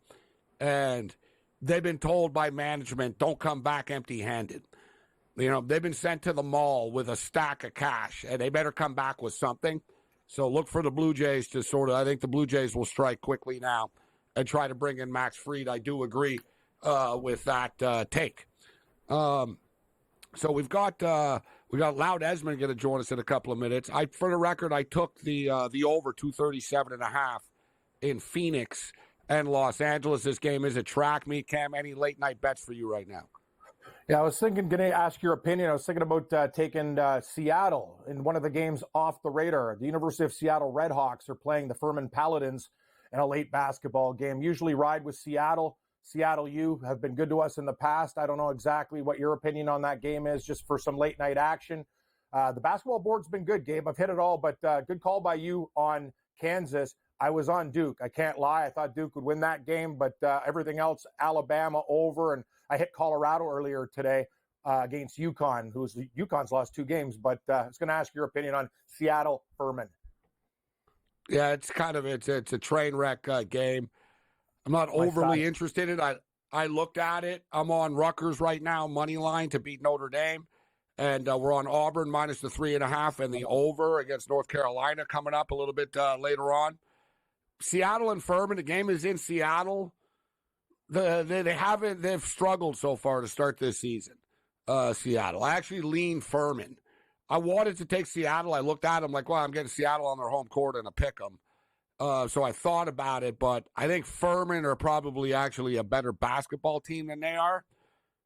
and they've been told by management, don't come back empty-handed. They've been sent to the mall with a stack of cash, and they better come back with something. So look for the Blue Jays to I think the Blue Jays will strike quickly now and try to bring in Max Fried. I do agree with that take. So we got Loud Esmond going to join us in a couple of minutes. For the record, I took the over 237.5 in Phoenix and Los Angeles. This game is a track meet. Cam, any late night bets for you right now? Yeah, I was going to ask your opinion. I was thinking about taking Seattle in one of the games off the radar. The University of Seattle Redhawks are playing the Furman Paladins in a late basketball game. Usually ride with Seattle. Seattle U have been good to us in the past. I don't know exactly what your opinion on that game is, just for some late night action. The basketball board's been good, Gabe. I've hit it all, but good call by you on Kansas. I was on Duke. I can't lie. I thought Duke would win that game, but everything else, Alabama over, and I hit Colorado earlier today against UConn, UConn's lost 2 games, but I was going to ask your opinion on Seattle Furman. Yeah, it's a train wreck game. I'm not overly interested in it. I looked at it. I'm on Rutgers right now, money line to beat Notre Dame, and we're on Auburn minus the 3.5 and the over against North Carolina coming up a little bit later on. Seattle and Furman, the game is in Seattle. They've struggled so far to start this season. Seattle. I actually leaned Furman. I wanted to take Seattle. I looked at them like, well, I'm getting Seattle on their home court and a pick 'em. So I thought about it, but I think Furman are probably actually a better basketball team than they are.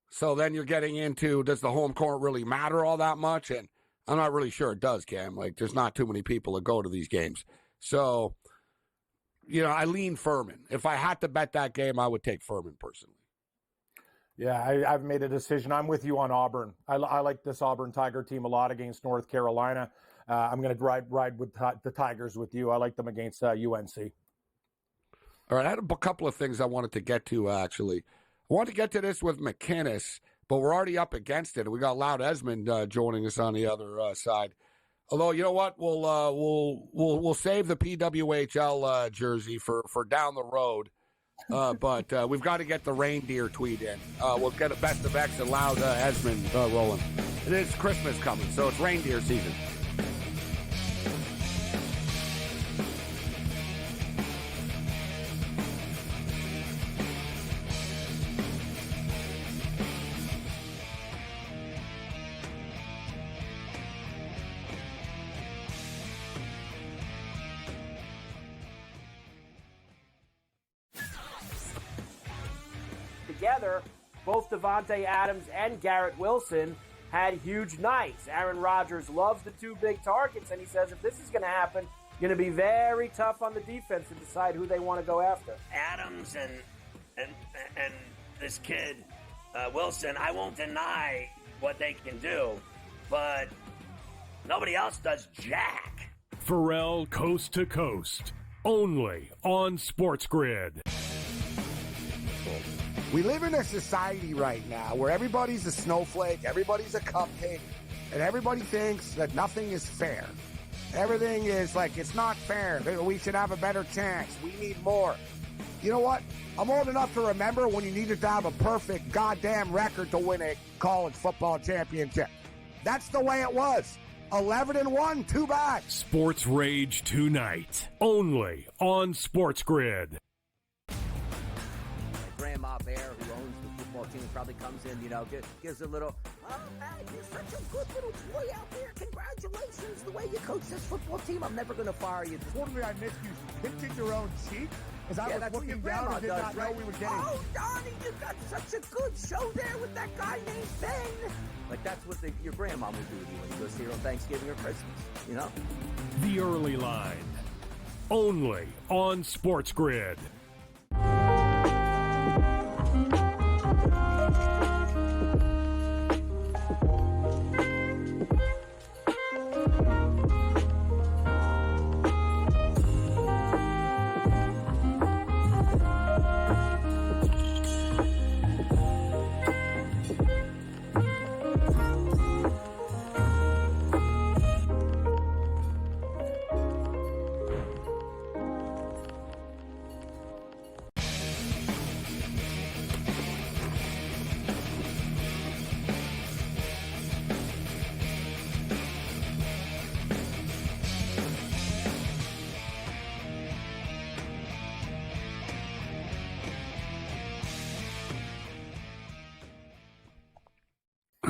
So then you're getting into, does the home court really matter all that much? And I'm not really sure it does, Cam. Like, there's not too many people that go to these games. So, I lean Furman. If I had to bet that game, I would take Furman personally. Yeah, I've made a decision. I'm with you on Auburn. I like this Auburn Tiger team a lot against North Carolina. I'm going to ride with the Tigers with you. I like them against UNC. All right, I had a couple of things I wanted to get to, actually. I wanted to get to this with McInnes, but we're already up against it. We got Loud Esmond joining us on the other side. Although, you know what, we'll save the PWHL jersey for down the road. But we've got to get the reindeer tweet in. We'll get a best of X and Loud Esmond rolling. It is Christmas coming, so it's reindeer season. together, both Davante Adams and Garrett Wilson had huge nights. Aaron Rodgers loves the two big targets, and he says if this is going to happen, going to be very tough on the defense to decide who they want to go after. Adams and this kid Wilson, I won't deny what they can do, but nobody else does jack. Pharrell Coast to Coast, only on SportsGrid. We live in a society right now where everybody's a snowflake, everybody's a cupcake, and everybody thinks that nothing is fair. Everything is like, it's not fair. We should have a better chance. We need more. You know what? I'm old enough to remember when you needed to have a perfect goddamn record to win a college football championship. That's the way it was. 11-1, too bad. Sports Rage tonight, only on SportsGrid. Grandma Bear, who owns the football team, probably comes in, gives a little, oh, man, you're such a good little boy out there. Congratulations, the way you coach this football team. I'm never going to fire you. Told me I missed you. Pinching your own cheek? As I was looking down and did not know we were getting. Oh, Donnie, you got such a good show there with that guy named Ben. Like, that's what your grandma would do to you when you go see her on Thanksgiving or Christmas, The Early Line, only on SportsGrid.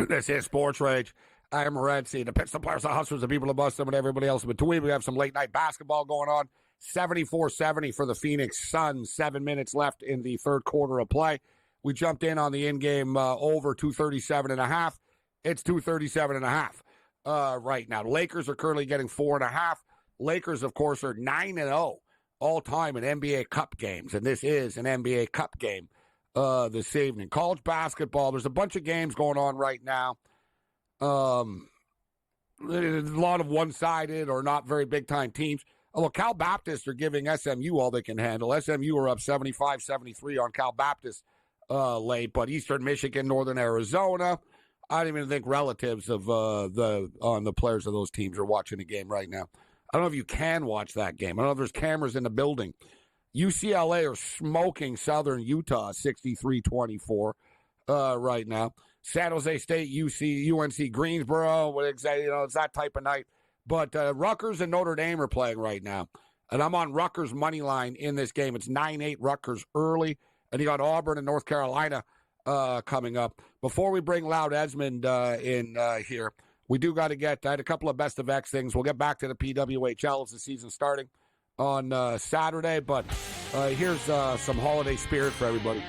This is Sports Rage. I am Morency. The Pitts, the players, the hustlers, the people, the bust them, and everybody else in between. We have some late night basketball going on. 74-70 for the Phoenix Suns. 7 minutes left in the third quarter of play. We jumped in on the in-game over 237.5. It's 237.5 right now. The Lakers are currently getting 4.5. Lakers, of course, are 9-0 all time in NBA Cup games, and this is an NBA Cup game this evening. College basketball, there's a bunch of games going on right now. A lot of one-sided or not very big-time teams. Although Cal Baptist are giving SMU all they can handle. SMU are up 75-73 on Cal Baptist late, but Eastern Michigan, Northern Arizona, I don't even think relatives of the players of those teams are watching the game right now. I don't know if you can watch that game. I don't know if there's cameras in the building. UCLA are smoking Southern Utah 63-24 right now. San Jose State, UNC Greensboro, it's that type of night. But Rutgers and Notre Dame are playing right now. And I'm on Rutgers' money line in this game. It's 9-8 Rutgers early. And you got Auburn and North Carolina coming up. Before we bring Loud Esmond in here, we do got to get a couple of best of X things. We'll get back to the PWHL as the season starting on Saturday. But here's some holiday spirit for everybody.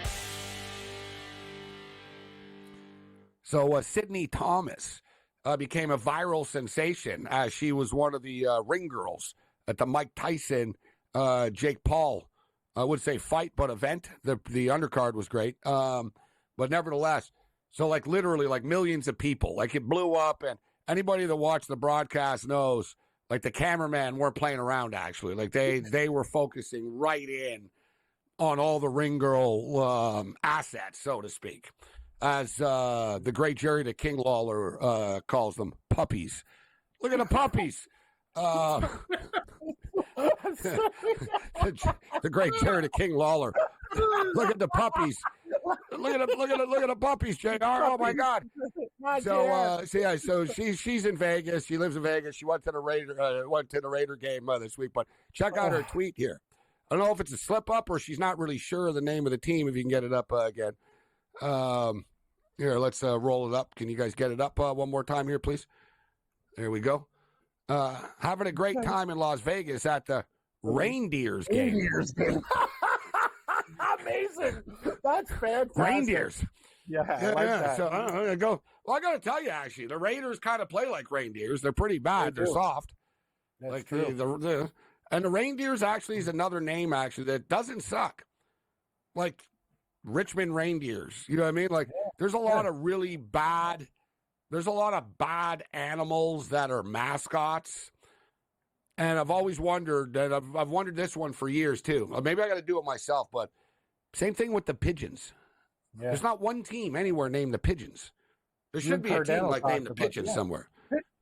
So Sydney Thomas became a viral sensation as she was one of the ring girls at the Mike Tyson, Jake Paul, I would say fight, but event. The undercard was great. But nevertheless, so literally millions of people, it blew up, and anybody that watched the broadcast knows, the cameraman weren't playing around actually. They were focusing right in on all the ring girl assets, so to speak. As the great Jerry the King Lawler calls them, puppies. Look at the puppies. The great Jerry the King Lawler. Look at the puppies. Look at the puppies, JR. Oh my God. So she's in Vegas. She lives in Vegas. She went to the Raider game this week. But check out her tweet here. I don't know if it's a slip up or she's not really sure of the name of the team. If you can get it up again. Here, let's roll it up. Can you guys get it up one more time here, please? There we go. Having a great time in Las Vegas at the Reindeers game. Amazing. That That's fantastic. Reindeers. Yeah, I like that. So I got to tell you, actually, the Raiders kind of play like reindeers. They're pretty bad. They're soft. That's like true. And the Reindeers actually is another name actually that doesn't suck. Like Richmond Reindeers. You know what I mean? Like there's a lot of really bad. There's a lot of bad animals that are mascots. And I've always wondered that I've wondered this one for years too. Maybe I got to do it myself, but same thing with the Pigeons. Yeah. There's not one team anywhere named the Pigeons. There should be a team like named the Pigeons somewhere.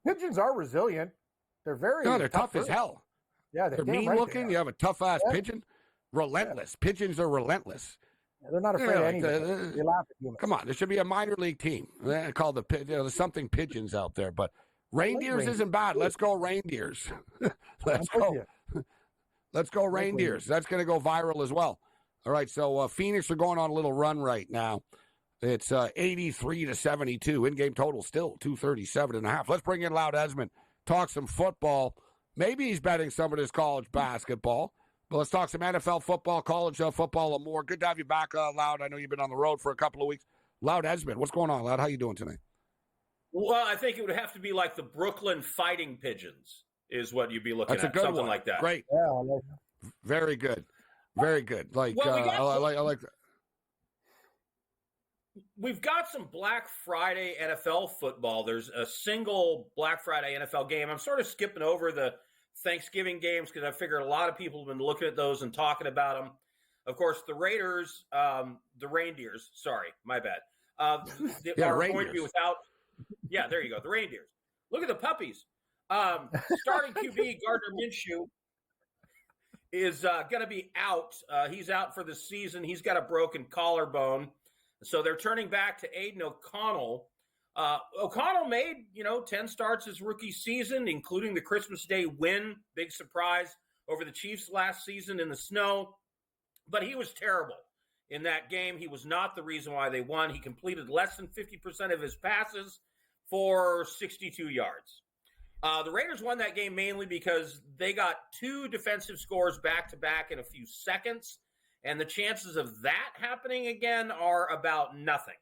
Pigeons are resilient. They're very they're tough as hell. Yeah, they're mean looking. You have a tough ass pigeon. Relentless. Yeah. Pigeons are relentless. Yeah, they're not afraid of anything. They laugh at humans. Come on, there should be a minor league team called there's something Pigeons out there, but Reindeers isn't bad. Let's go Reindeers. Let's go. Let's go Reindeers. That's going to go viral as well. All right, so Phoenix are going on a little run right now. It's 83-72. In-game total still 237.5. Let's bring in Loud Esmond. Talk some football. Maybe he's betting some of this college basketball. But let's talk some NFL football, college football, and more. Good to have you back, Loud. I know you've been on the road for a couple of weeks. Loud Esmond, what's going on, Loud? How you doing tonight? Well, I think it would have to be like the Brooklyn Fighting Pigeons is what you'd be looking That's at. A good something one. Like that. Great. Yeah, I like that. Very good. Very good. Like, I like that. We've got some Black Friday NFL football. There's a single Black Friday NFL game. I'm sort of skipping over the Thanksgiving games because I figure a lot of people have been looking at those and talking about them. Of course, the Raiders, the Reindeers, sorry, my bad. Are going to be without. Yeah, there you go. The Reindeers. Look at the puppies. Starting QB Gardner Minshew is going to be out. He's out for the season. He's got a broken collarbone. So they're turning back to Aiden O'Connell. O'Connell made, 10 starts his rookie season, including the Christmas Day win. Big surprise over the Chiefs last season in the snow. But he was terrible in that game. He was not the reason why they won. He completed less than 50% of his passes for 62 yards. The Raiders won that game mainly because they got 2 defensive scores back-to-back in a few seconds. And the chances of that happening again are about nothing.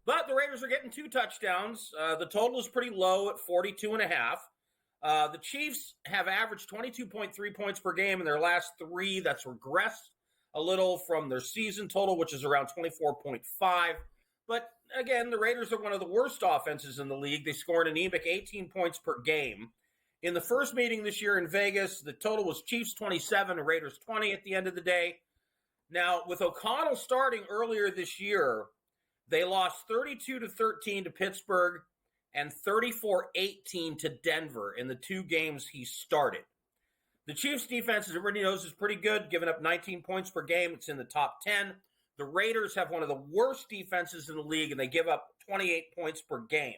But the Raiders are getting 2 touchdowns. The total is pretty low at 42.5. The Chiefs have averaged 22.3 points per game in their last 3. That's regressed a little from their season total, which is around 24.5. But again, the Raiders are one of the worst offenses in the league. They score an anemic 18 points per game. In the first meeting this year in Vegas, the total was Chiefs 27 and Raiders 20 at the end of the day. Now, with O'Connell starting earlier this year, they lost 32-13 to Pittsburgh and 34-18 to Denver in the 2 games he started. The Chiefs' defense, as everybody knows, is pretty good, giving up 19 points per game. It's in the top 10. The Raiders have one of the worst defenses in the league, and they give up 28 points per game.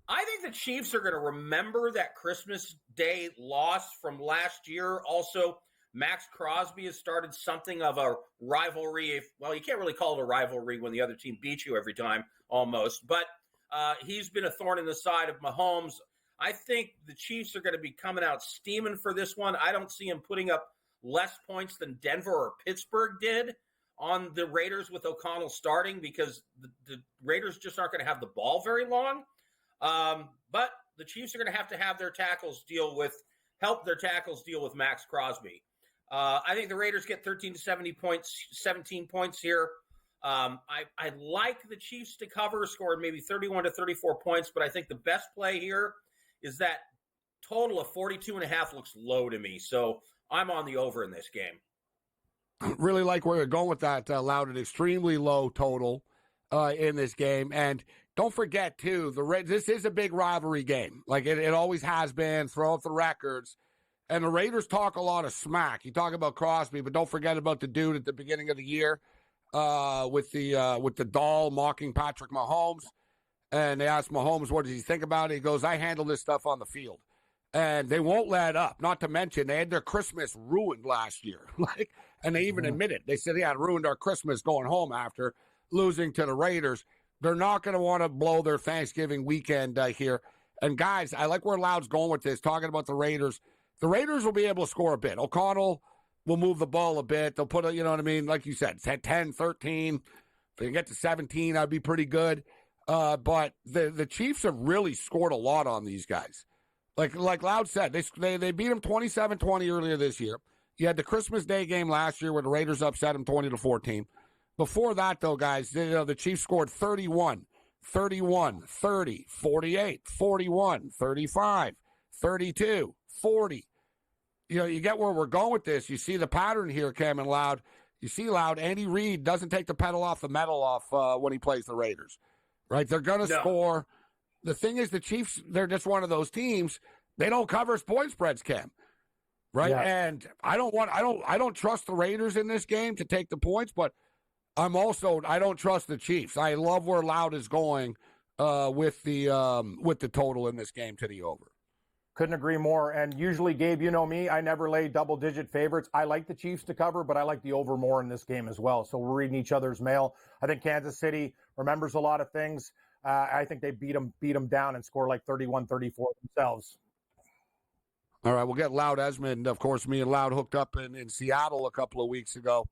I think the Chiefs are going to remember that Christmas Day loss from last year. Also, Max Crosby has started something of a rivalry. Well, you can't really call it a rivalry when the other team beats you every time, almost. But he's been a thorn in the side of Mahomes. I think the Chiefs are going to be coming out steaming for this one. I don't see him putting up less points than Denver or Pittsburgh did on the Raiders with O'Connell starting because the Raiders just aren't going to have the ball very long. But the Chiefs are going to have their tackles help their tackles deal with Max Crosby. I think the Raiders get 13 to 17 points here. I like the Chiefs to cover, scoring maybe 31 to 34 points, but I think the best play here is that total of 42.5 looks low to me. So I'm on the over in this game. Really like where you're going with that, Loud, an extremely low total in this game. And don't forget, too, this is a big rivalry game. Like it always has been, throw up the records. And the Raiders talk a lot of smack. You talk about Crosby, but don't forget about the dude at the beginning of the year with the doll mocking Patrick Mahomes. And they asked Mahomes, what does he think about it? He goes, I handle this stuff on the field. And they won't let up. Not to mention, they had their Christmas ruined last year. And they even admit it. They said, yeah, it ruined our Christmas going home after losing to the Raiders. They're not going to want to blow their Thanksgiving weekend here. And, guys, I like where Loud's going with this, talking about the Raiders. The Raiders will be able to score a bit. O'Connell, will move the ball a bit. They'll put, you know what I mean? Like you said, 10, 13. If they can get to 17, that'd be pretty good. But the Chiefs have really scored a lot on these guys. Like Loud said, they beat them 27-20 earlier this year. You had the Christmas Day game last year where the Raiders upset them 20-14. Before that, though, guys, the Chiefs scored 31, 30, 48, 41, 35, 32, 40. You get where we're going with this. You see the pattern here, Cam and Loud. You see, Loud, Andy Reid doesn't take the pedal off the metal off when he plays the Raiders. Right? They're going to score. The thing is, the Chiefs, they're just one of those teams. They don't cover point spreads, Cam. Right? Yeah. And I don't trust the Raiders in this game to take the points, but I don't trust the Chiefs. I love where Loud is going with the total in this game to the over. Couldn't agree more. And usually, Gabe, you know me, I never lay double-digit favorites. I like the Chiefs to cover, but I like the over more in this game as well. So we're reading each other's mail. I think Kansas City remembers a lot of things. I think they beat them down and score like 31-34 themselves. All right, we'll get Loud Esmond. Of course, me and Loud hooked up in Seattle a couple of weeks ago.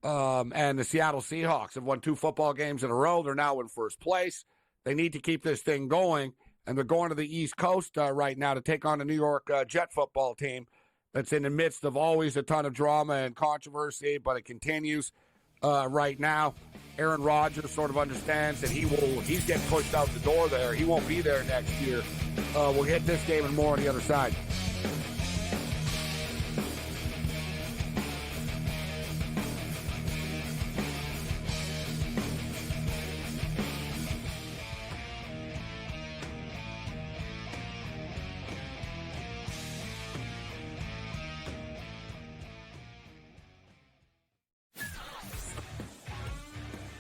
And the Seattle Seahawks have won 2 football games in a row. They're now in first place. They need to keep this thing going. And they're going to the East Coast right now to take on the New York Jet football team that's in the midst of always a ton of drama and controversy, but it continues right now. Aaron Rodgers sort of understands that he's getting pushed out the door there. He won't be there next year. We'll hit this game and more on the other side.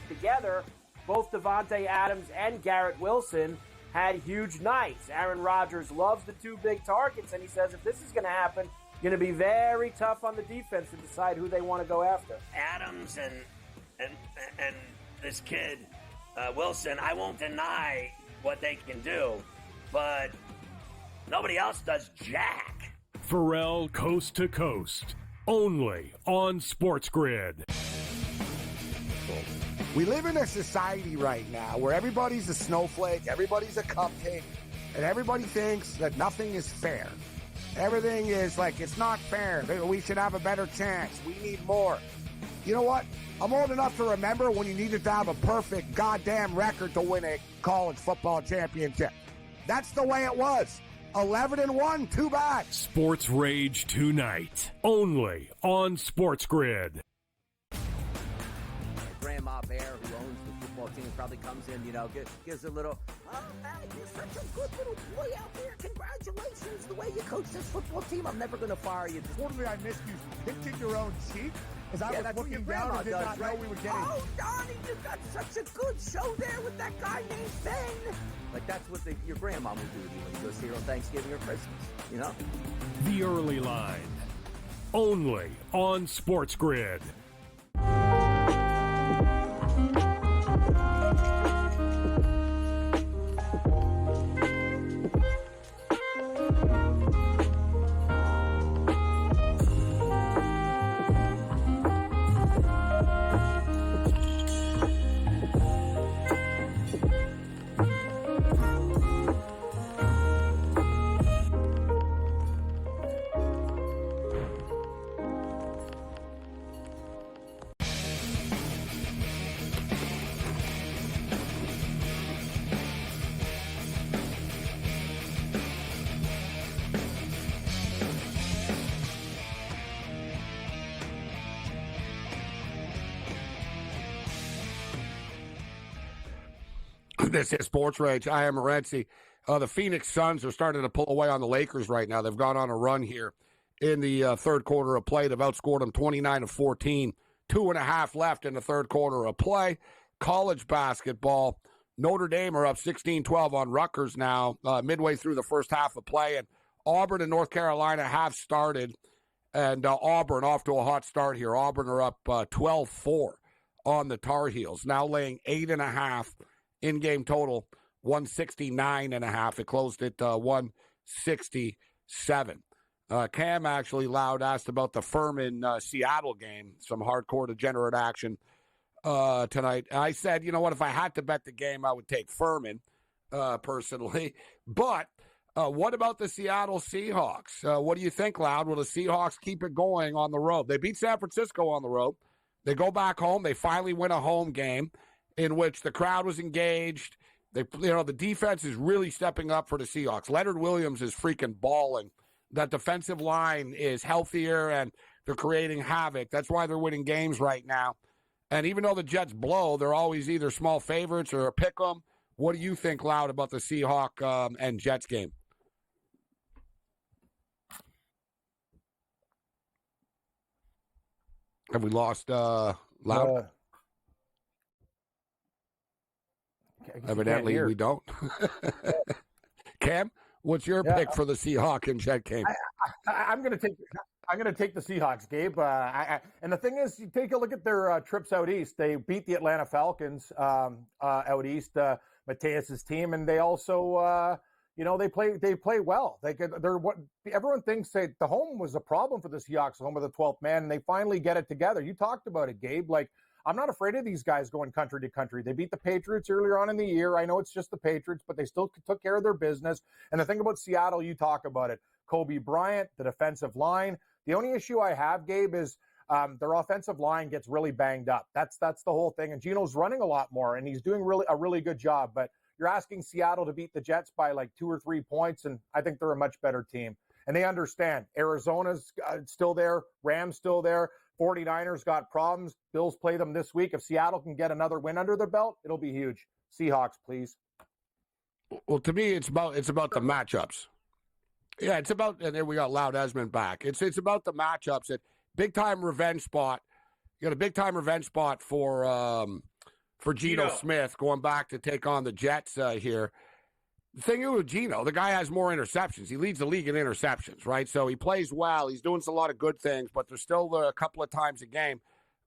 Together, both Davante Adams and Garrett Wilson had huge nights. Aaron Rodgers loves the 2 big targets, and he says if this is going to happen, going to be very tough on the defense to decide who they want to go after. Adams and this kid Wilson, I won't deny what they can do, but nobody else does jack. Pharrell Coast to Coast, only on SportsGrid. We live in a society right now where everybody's a snowflake, everybody's a cupcake, and everybody thinks that nothing is fair. Everything is like, it's not fair. We should have a better chance. We need more. You know what? I'm old enough to remember when you needed to have a perfect goddamn record to win a college football championship. That's the way it was. 11-1, too bad. SportsRage tonight, only on SportsGrid. Grandma Bear, who owns the football team, probably comes in, gives a little, oh, man, you're such a good little boy out there. Congratulations, the way you coach this football team. I'm never going to fire you. Totally, I missed you. Pinching your own cheek? As I was looking down and did not know we were getting... Oh, Donnie, you got such a good show there with that guy named Ben. Like, that's what your grandma would do to you when you go see her on Thanksgiving or Christmas, The Early Line, only on SportsGrid. This is SportsRage. I am Morency. The Phoenix Suns are starting to pull away on the Lakers right now. They've gone on a run here in the third quarter of play. They've outscored them 29-14. 2.5 left in the third quarter of play. College basketball. Notre Dame are up 16-12 on Rutgers now, midway through the first half of play. And Auburn and North Carolina have started. And Auburn off to a hot start here. Auburn are up 12-4 on the Tar Heels, now laying 8.5 in-game total, 169.5. It closed at 167. Cam actually loud asked about the Furman Seattle game, some hardcore degenerate action tonight. I said, you know what, if I had to bet the game, I would take Furman personally. But what about the Seattle Seahawks? What do you think, Loud? Will the Seahawks keep it going on the road? They beat San Francisco on the road. They go back home. They finally win a home game in which the crowd was engaged. The defense is really stepping up for the Seahawks. Leonard Williams is freaking balling. That defensive line is healthier, and they're creating havoc. That's why they're winning games right now. And even though the Jets blow, they're always either small favorites or a pick 'em. What do you think, Loud, about the Seahawks and Jets game? Have we lost Loud? Evidently, we don't. Cam, what's your pick for the Seahawks and Jet game? I'm going to take the Seahawks, Gabe. And the thing is, you take a look at their trips out east. They beat the Atlanta Falcons out east, Mateus's team, and they also, they play well. Everyone thinks that the home was a problem for the Seahawks, home of the 12th man, and they finally get it together. You talked about it, Gabe. I'm not afraid of these guys going country to country. They beat the Patriots earlier on in the year. I know it's just the Patriots, but they still took care of their business. And the thing about Seattle, you talk about it. Kobe Bryant, the defensive line. The only issue I have, Gabe, is their offensive line gets really banged up. That's the whole thing. And Geno's running a lot more, and he's doing a really good job. But you're asking Seattle to beat the Jets by 2 or 3 points, and I think they're a much better team. And they understand. Arizona's still there. Rams still there. 49ers got problems. Bills play them this week. If Seattle can get another win under their belt, it'll be huge. Seahawks, please. Well, to me, it's about the matchups. Yeah, it's about, and there we got Loud Esmond back. It's about the matchups. Big time revenge spot. You got a big time revenge spot for Geno Smith going back to take on the Jets here. The thing with Geno, the guy has more interceptions. He leads the league in interceptions, right? So he plays well. He's doing a lot of good things, but there's still a couple of times a game.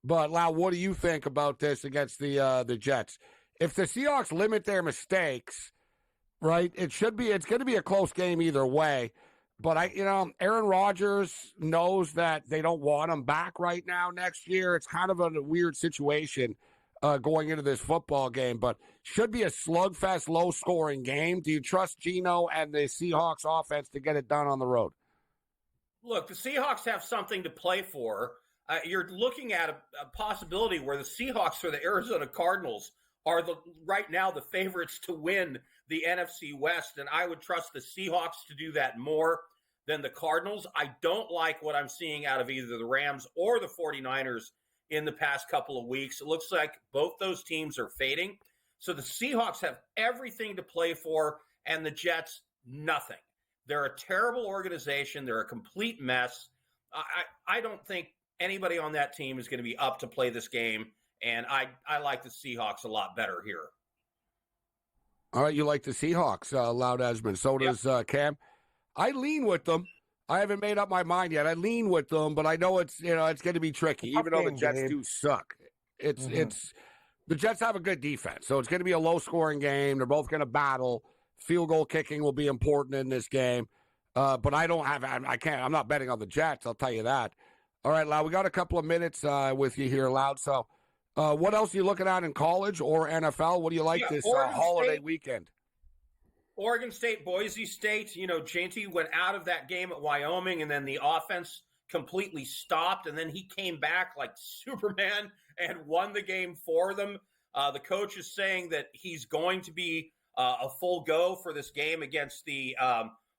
But, Lau, what do you think about this against the Jets? If the Seahawks limit their mistakes, right, it's going to be a close game either way. But, Aaron Rodgers knows that they don't want him back right now next year. It's kind of a weird situation going into this football game, but should be a slugfest, low-scoring game. Do you trust Geno and the Seahawks offense to get it done on the road? Look, the Seahawks have something to play for. You're looking at a possibility where the Seahawks or the Arizona Cardinals are right now the favorites to win the NFC West, and I would trust the Seahawks to do that more than the Cardinals. I don't like what I'm seeing out of either the Rams or the 49ers in the past couple of weeks. It looks like both those teams are fading. So the Seahawks have everything to play for, and the Jets, nothing. They're a terrible organization. They're a complete mess. I don't think anybody on that team is going to be up to play this game, and I like the Seahawks a lot better here. All right, you like the Seahawks, Loud Esmond. So does Cam. I lean with them. I haven't made up my mind yet. I lean with them, but I know it's going to be tricky, even though the Jets do suck. It's the Jets have a good defense, so it's going to be a low-scoring game. They're both going to battle. Field goal kicking will be important in this game, but I'm not betting on the Jets. I'll tell you that. All right, Loud, we got a couple of minutes with you here, Loud. So, what else are you looking at in college or NFL? What do you like this holiday weekend? Oregon State, Boise State, Jinty went out of that game at Wyoming, and then the offense completely stopped, and then he came back like Superman and won the game for them. The coach is saying that he's going to be a full go for this game against the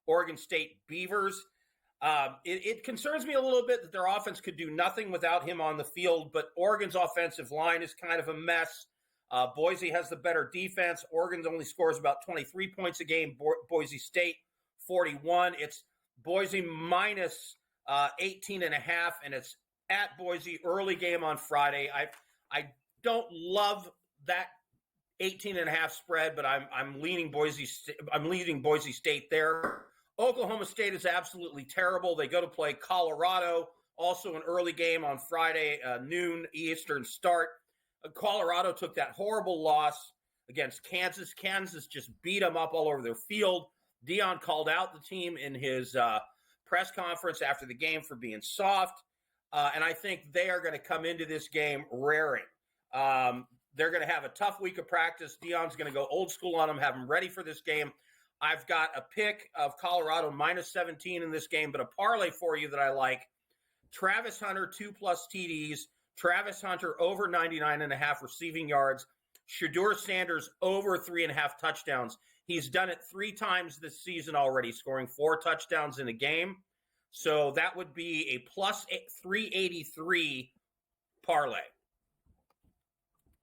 Oregon State Beavers. It concerns me a little bit that their offense could do nothing without him on the field, but Oregon's offensive line is kind of a mess. Boise has the better defense. Oregon only scores about 23 points a game. Boise State, 41. It's Boise minus 18.5, and it's at Boise. Early game on Friday. I don't love that 18.5 spread, but I'm leaning Boise. I'm leading Boise State there. Oklahoma State is absolutely terrible. They go to play Colorado. Also an early game on Friday, noon Eastern start. Colorado took that horrible loss against Kansas. Kansas just beat them up all over their field. Dion called out the team in his press conference after the game for being soft. And I think they are going to come into this game raring. They're going to have a tough week of practice. Deion's going to go old school on them, have them ready for this game. I've got a pick of Colorado minus 17 in this game, but a parlay for you that I like. Travis Hunter, 2+ TDs. Travis Hunter over 99.5 receiving yards. Shedeur Sanders over 3.5 touchdowns. He's done it 3 times this season already, scoring 4 touchdowns in a game. So that would be a plus 383 parlay.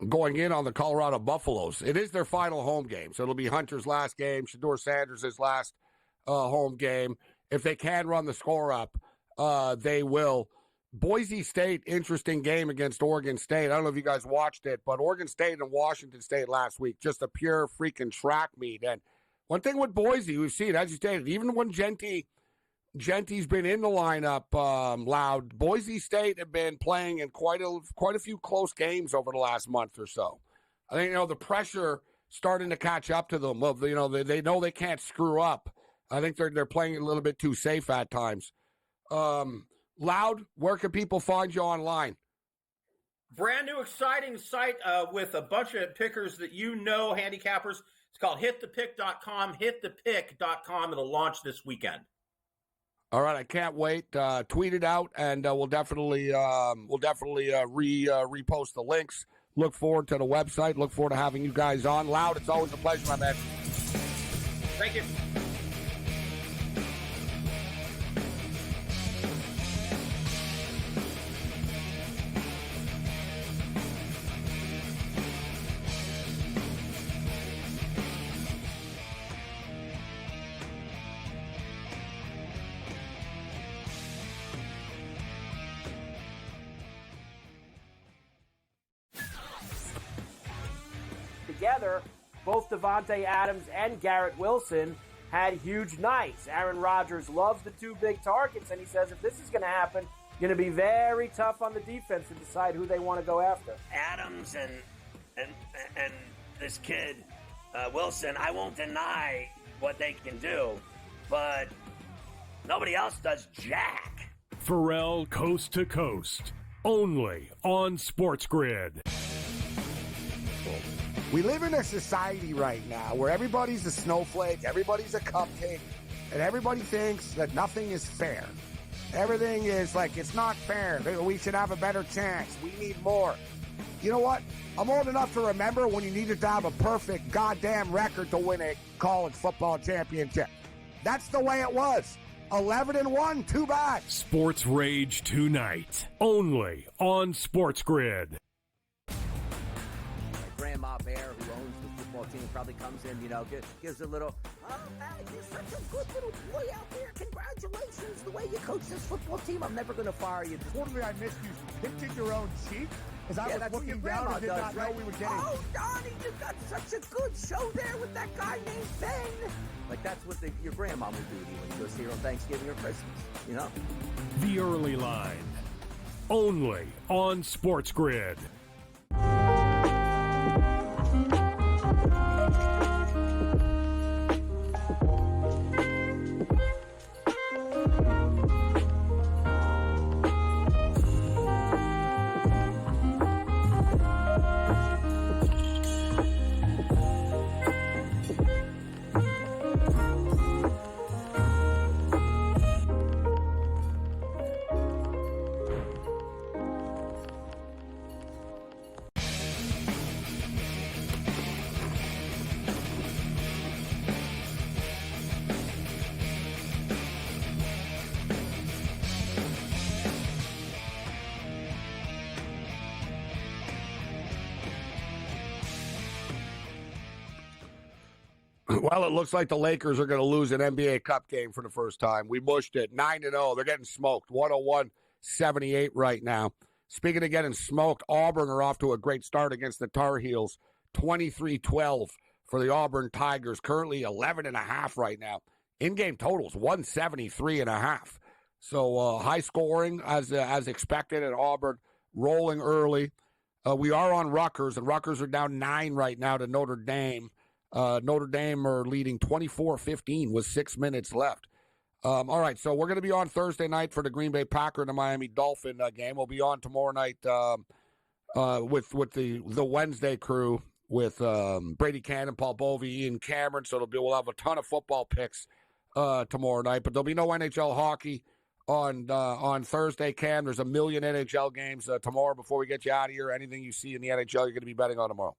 Going in on the Colorado Buffaloes. It is their final home game, so it'll be Hunter's last game, Shedeur Sanders' last home game. If they can run the score up, they will. Boise State, interesting game against Oregon State. I don't know if you guys watched it, but Oregon State and Washington State last week, just a pure freaking track meet. And one thing with Boise, we've seen, as you stated, even when Genty's been in the lineup loud, Boise State have been playing in quite a few close games over the last month or so. I think, the pressure starting to catch up to them. They know they can't screw up. I think they're playing a little bit too safe at times. Loud, where can people find you online? Brand new exciting site with a bunch of pickers that handicappers. It's called hitthepick.com, hitthepick.com. It'll launch this weekend. All right, I can't wait. Tweet it out, and we'll definitely repost the links. Look forward to the website. Look forward to having you guys on. Loud, it's always a pleasure, my man. Thank you. Together, both Davante Adams and Garrett Wilson had huge nights. Aaron Rodgers loves the 2 big targets, and he says if this is going to happen, going to be very tough on the defense to decide who they want to go after. Adams and this kid, Wilson, I won't deny what they can do, but nobody else does jack. Pharrell Coast to Coast, only on SportsGrid. We live in a society right now where everybody's a snowflake, everybody's a cupcake, and everybody thinks that nothing is fair. Everything is like, it's not fair. We should have a better chance. We need more. You know what? I'm old enough to remember when you needed to have a perfect goddamn record to win a college football championship. That's the way it was. 11-1, too bad. SportsRage tonight, only on SportsGrid. Grandma Bear, who owns the football team, probably comes in, gives a little, oh, man, you're such a good little boy out there. Congratulations, the way you coach this football team. I'm never going to fire you. Totally, I missed you. Pinching your own cheek? As I was looking down and did not know we were getting. Oh, Donnie, you got such a good show there with that guy named Ben. Like, that's what your grandma would do to you when you go see her on Thanksgiving or Christmas, The Early Line, only on SportsGrid. Well, it looks like the Lakers are going to lose an NBA Cup game for the first time. We mushed it 9-0. They're getting smoked. 101-78 right now. Speaking of getting smoked, Auburn are off to a great start against the Tar Heels. 23-12 for the Auburn Tigers. Currently 11.5 right now. In-game totals 173.5. So high scoring as expected at Auburn. Rolling early. We are on Rutgers, and Rutgers are down 9 right now to Notre Dame. Notre Dame are leading 24-15 with 6 minutes left. All right, so we're going to be on Thursday night for the Green Bay Packer and the Miami Dolphin game. We'll be on tomorrow night with the Wednesday crew with Brady Cannon, Paul Bovey, Ian Cameron. So we'll have a ton of football picks tomorrow night, but there'll be no NHL hockey on Thursday. Cam, there's a million NHL games tomorrow. Before we get you out of here, anything you see in the NHL you're going to be betting on tomorrow?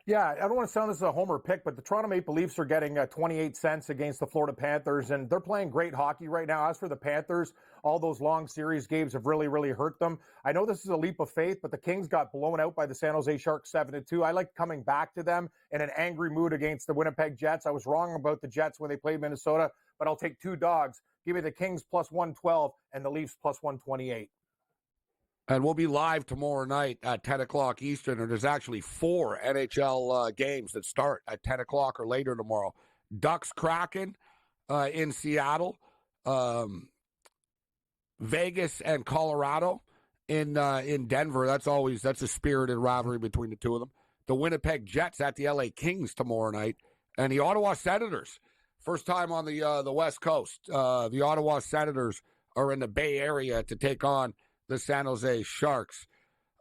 Yeah, I don't want to sound this as a homer pick, but the Toronto Maple Leafs are getting 28 cents against the Florida Panthers, and they're playing great hockey right now. As for the Panthers, all those long series games have really, really hurt them. I know this is a leap of faith, but the Kings got blown out by the San Jose Sharks 7-2. I like coming back to them in an angry mood against the Winnipeg Jets. I was wrong about the Jets when they played Minnesota, but I'll take two dogs. Give me the Kings plus 112 and the Leafs plus 128. And we'll be live tomorrow night at 10 o'clock Eastern. And there's actually 4 NHL games that start at 10 o'clock or later tomorrow. Ducks Kraken in Seattle. Vegas and Colorado in Denver. That's a spirited rivalry between the two of them. The Winnipeg Jets at the LA Kings tomorrow night. And the Ottawa Senators. First time on the West Coast. The Ottawa Senators are in the Bay Area to take on the San Jose Sharks.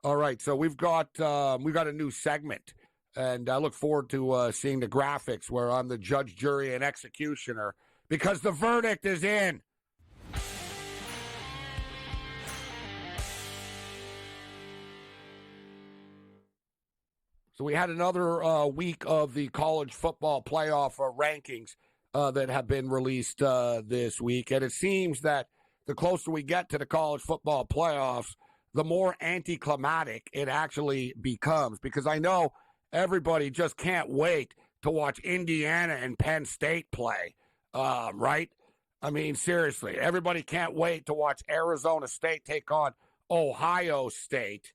All right, so we've got a new segment, and I look forward to seeing the graphics where I'm the judge, jury, and executioner because the verdict is in. So we had another week of the college football playoff rankings that have been released this week, and it seems that the closer we get to the college football playoffs, the more anticlimactic it actually becomes. Because I know everybody just can't wait to watch Indiana and Penn State play, right? I mean, seriously, everybody can't wait to watch Arizona State take on Ohio State.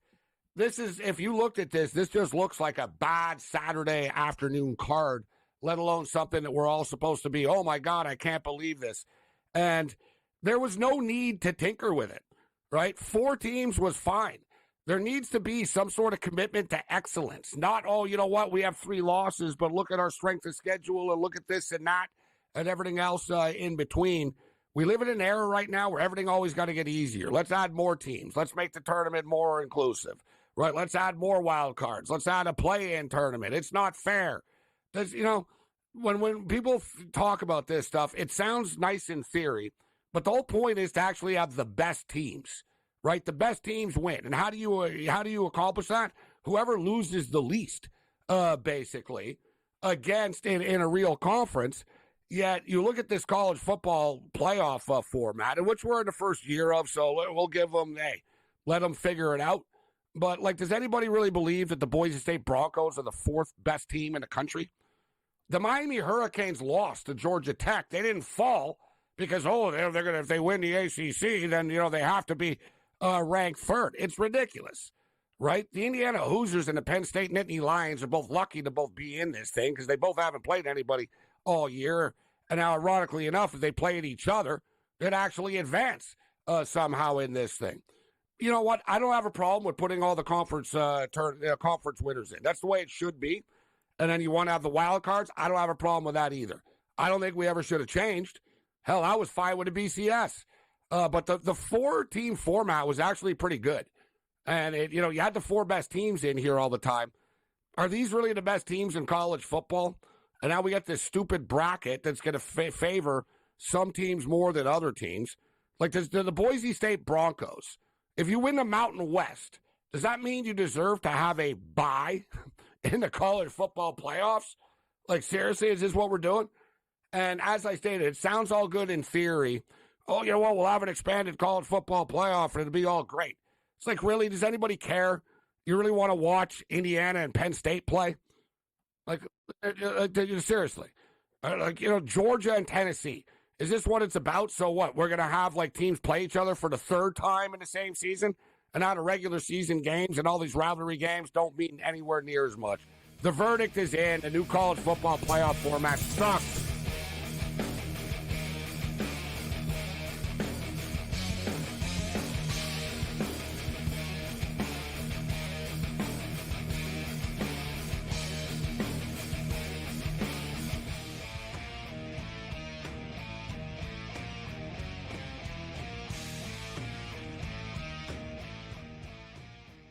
This is, if you looked at this just looks like a bad Saturday afternoon card, let alone something that we're all supposed to be, oh my God, I can't believe this. And there was no need to tinker with it, right? 4 teams was fine. There needs to be some sort of commitment to excellence. Not, oh, you know what, we have 3 losses, but look at our strength of schedule and look at this and that and everything else in between. We live in an era right now where everything always got to get easier. Let's add more teams. Let's make the tournament more inclusive, right? Let's add more wild cards. Let's add a play-in tournament. It's not fair. There's, when people talk about this stuff, it sounds nice in theory. But the whole point is to actually have the best teams, right? The best teams win. And how do you accomplish that? Whoever loses the least, basically, against in a real conference. Yet you look at this college football playoff format, in which we're in the first year of, so we'll give them, let them figure it out. But, does anybody really believe that the Boise State Broncos are the 4th best team in the country? The Miami Hurricanes lost to Georgia Tech. They didn't fall. Because, they're gonna, if they win the ACC, then, they have to be ranked 3rd. It's ridiculous, right? The Indiana Hoosiers and the Penn State Nittany Lions are both lucky to both be in this thing because they both haven't played anybody all year. And now, ironically enough, if they played each other, they'd actually advance somehow in this thing. You know what? I don't have a problem with putting all the conference winners in. That's the way it should be. And then you want to have the wild cards. I don't have a problem with that either. I don't think we ever should have changed. Hell, I was fine with the BCS. But the 4-team format was actually pretty good. And, you had the 4 best teams in here all the time. Are these really the best teams in college football? And now we got this stupid bracket that's going to favor some teams more than other teams. The Boise State Broncos, if you win the Mountain West, does that mean you deserve to have a bye in the college football playoffs? Seriously, is this what we're doing? And as I stated, it sounds all good in theory. Oh, you know what? We'll have an expanded college football playoff and it'll be all great. It's really, does anybody care? You really want to watch Indiana and Penn State play? Seriously. Georgia and Tennessee. Is this what it's about? So what? We're going to have, teams play each other for the 3rd time in the same season? And now the regular season games and all these rivalry games don't mean anywhere near as much. The verdict is in. The new college football playoff format sucks.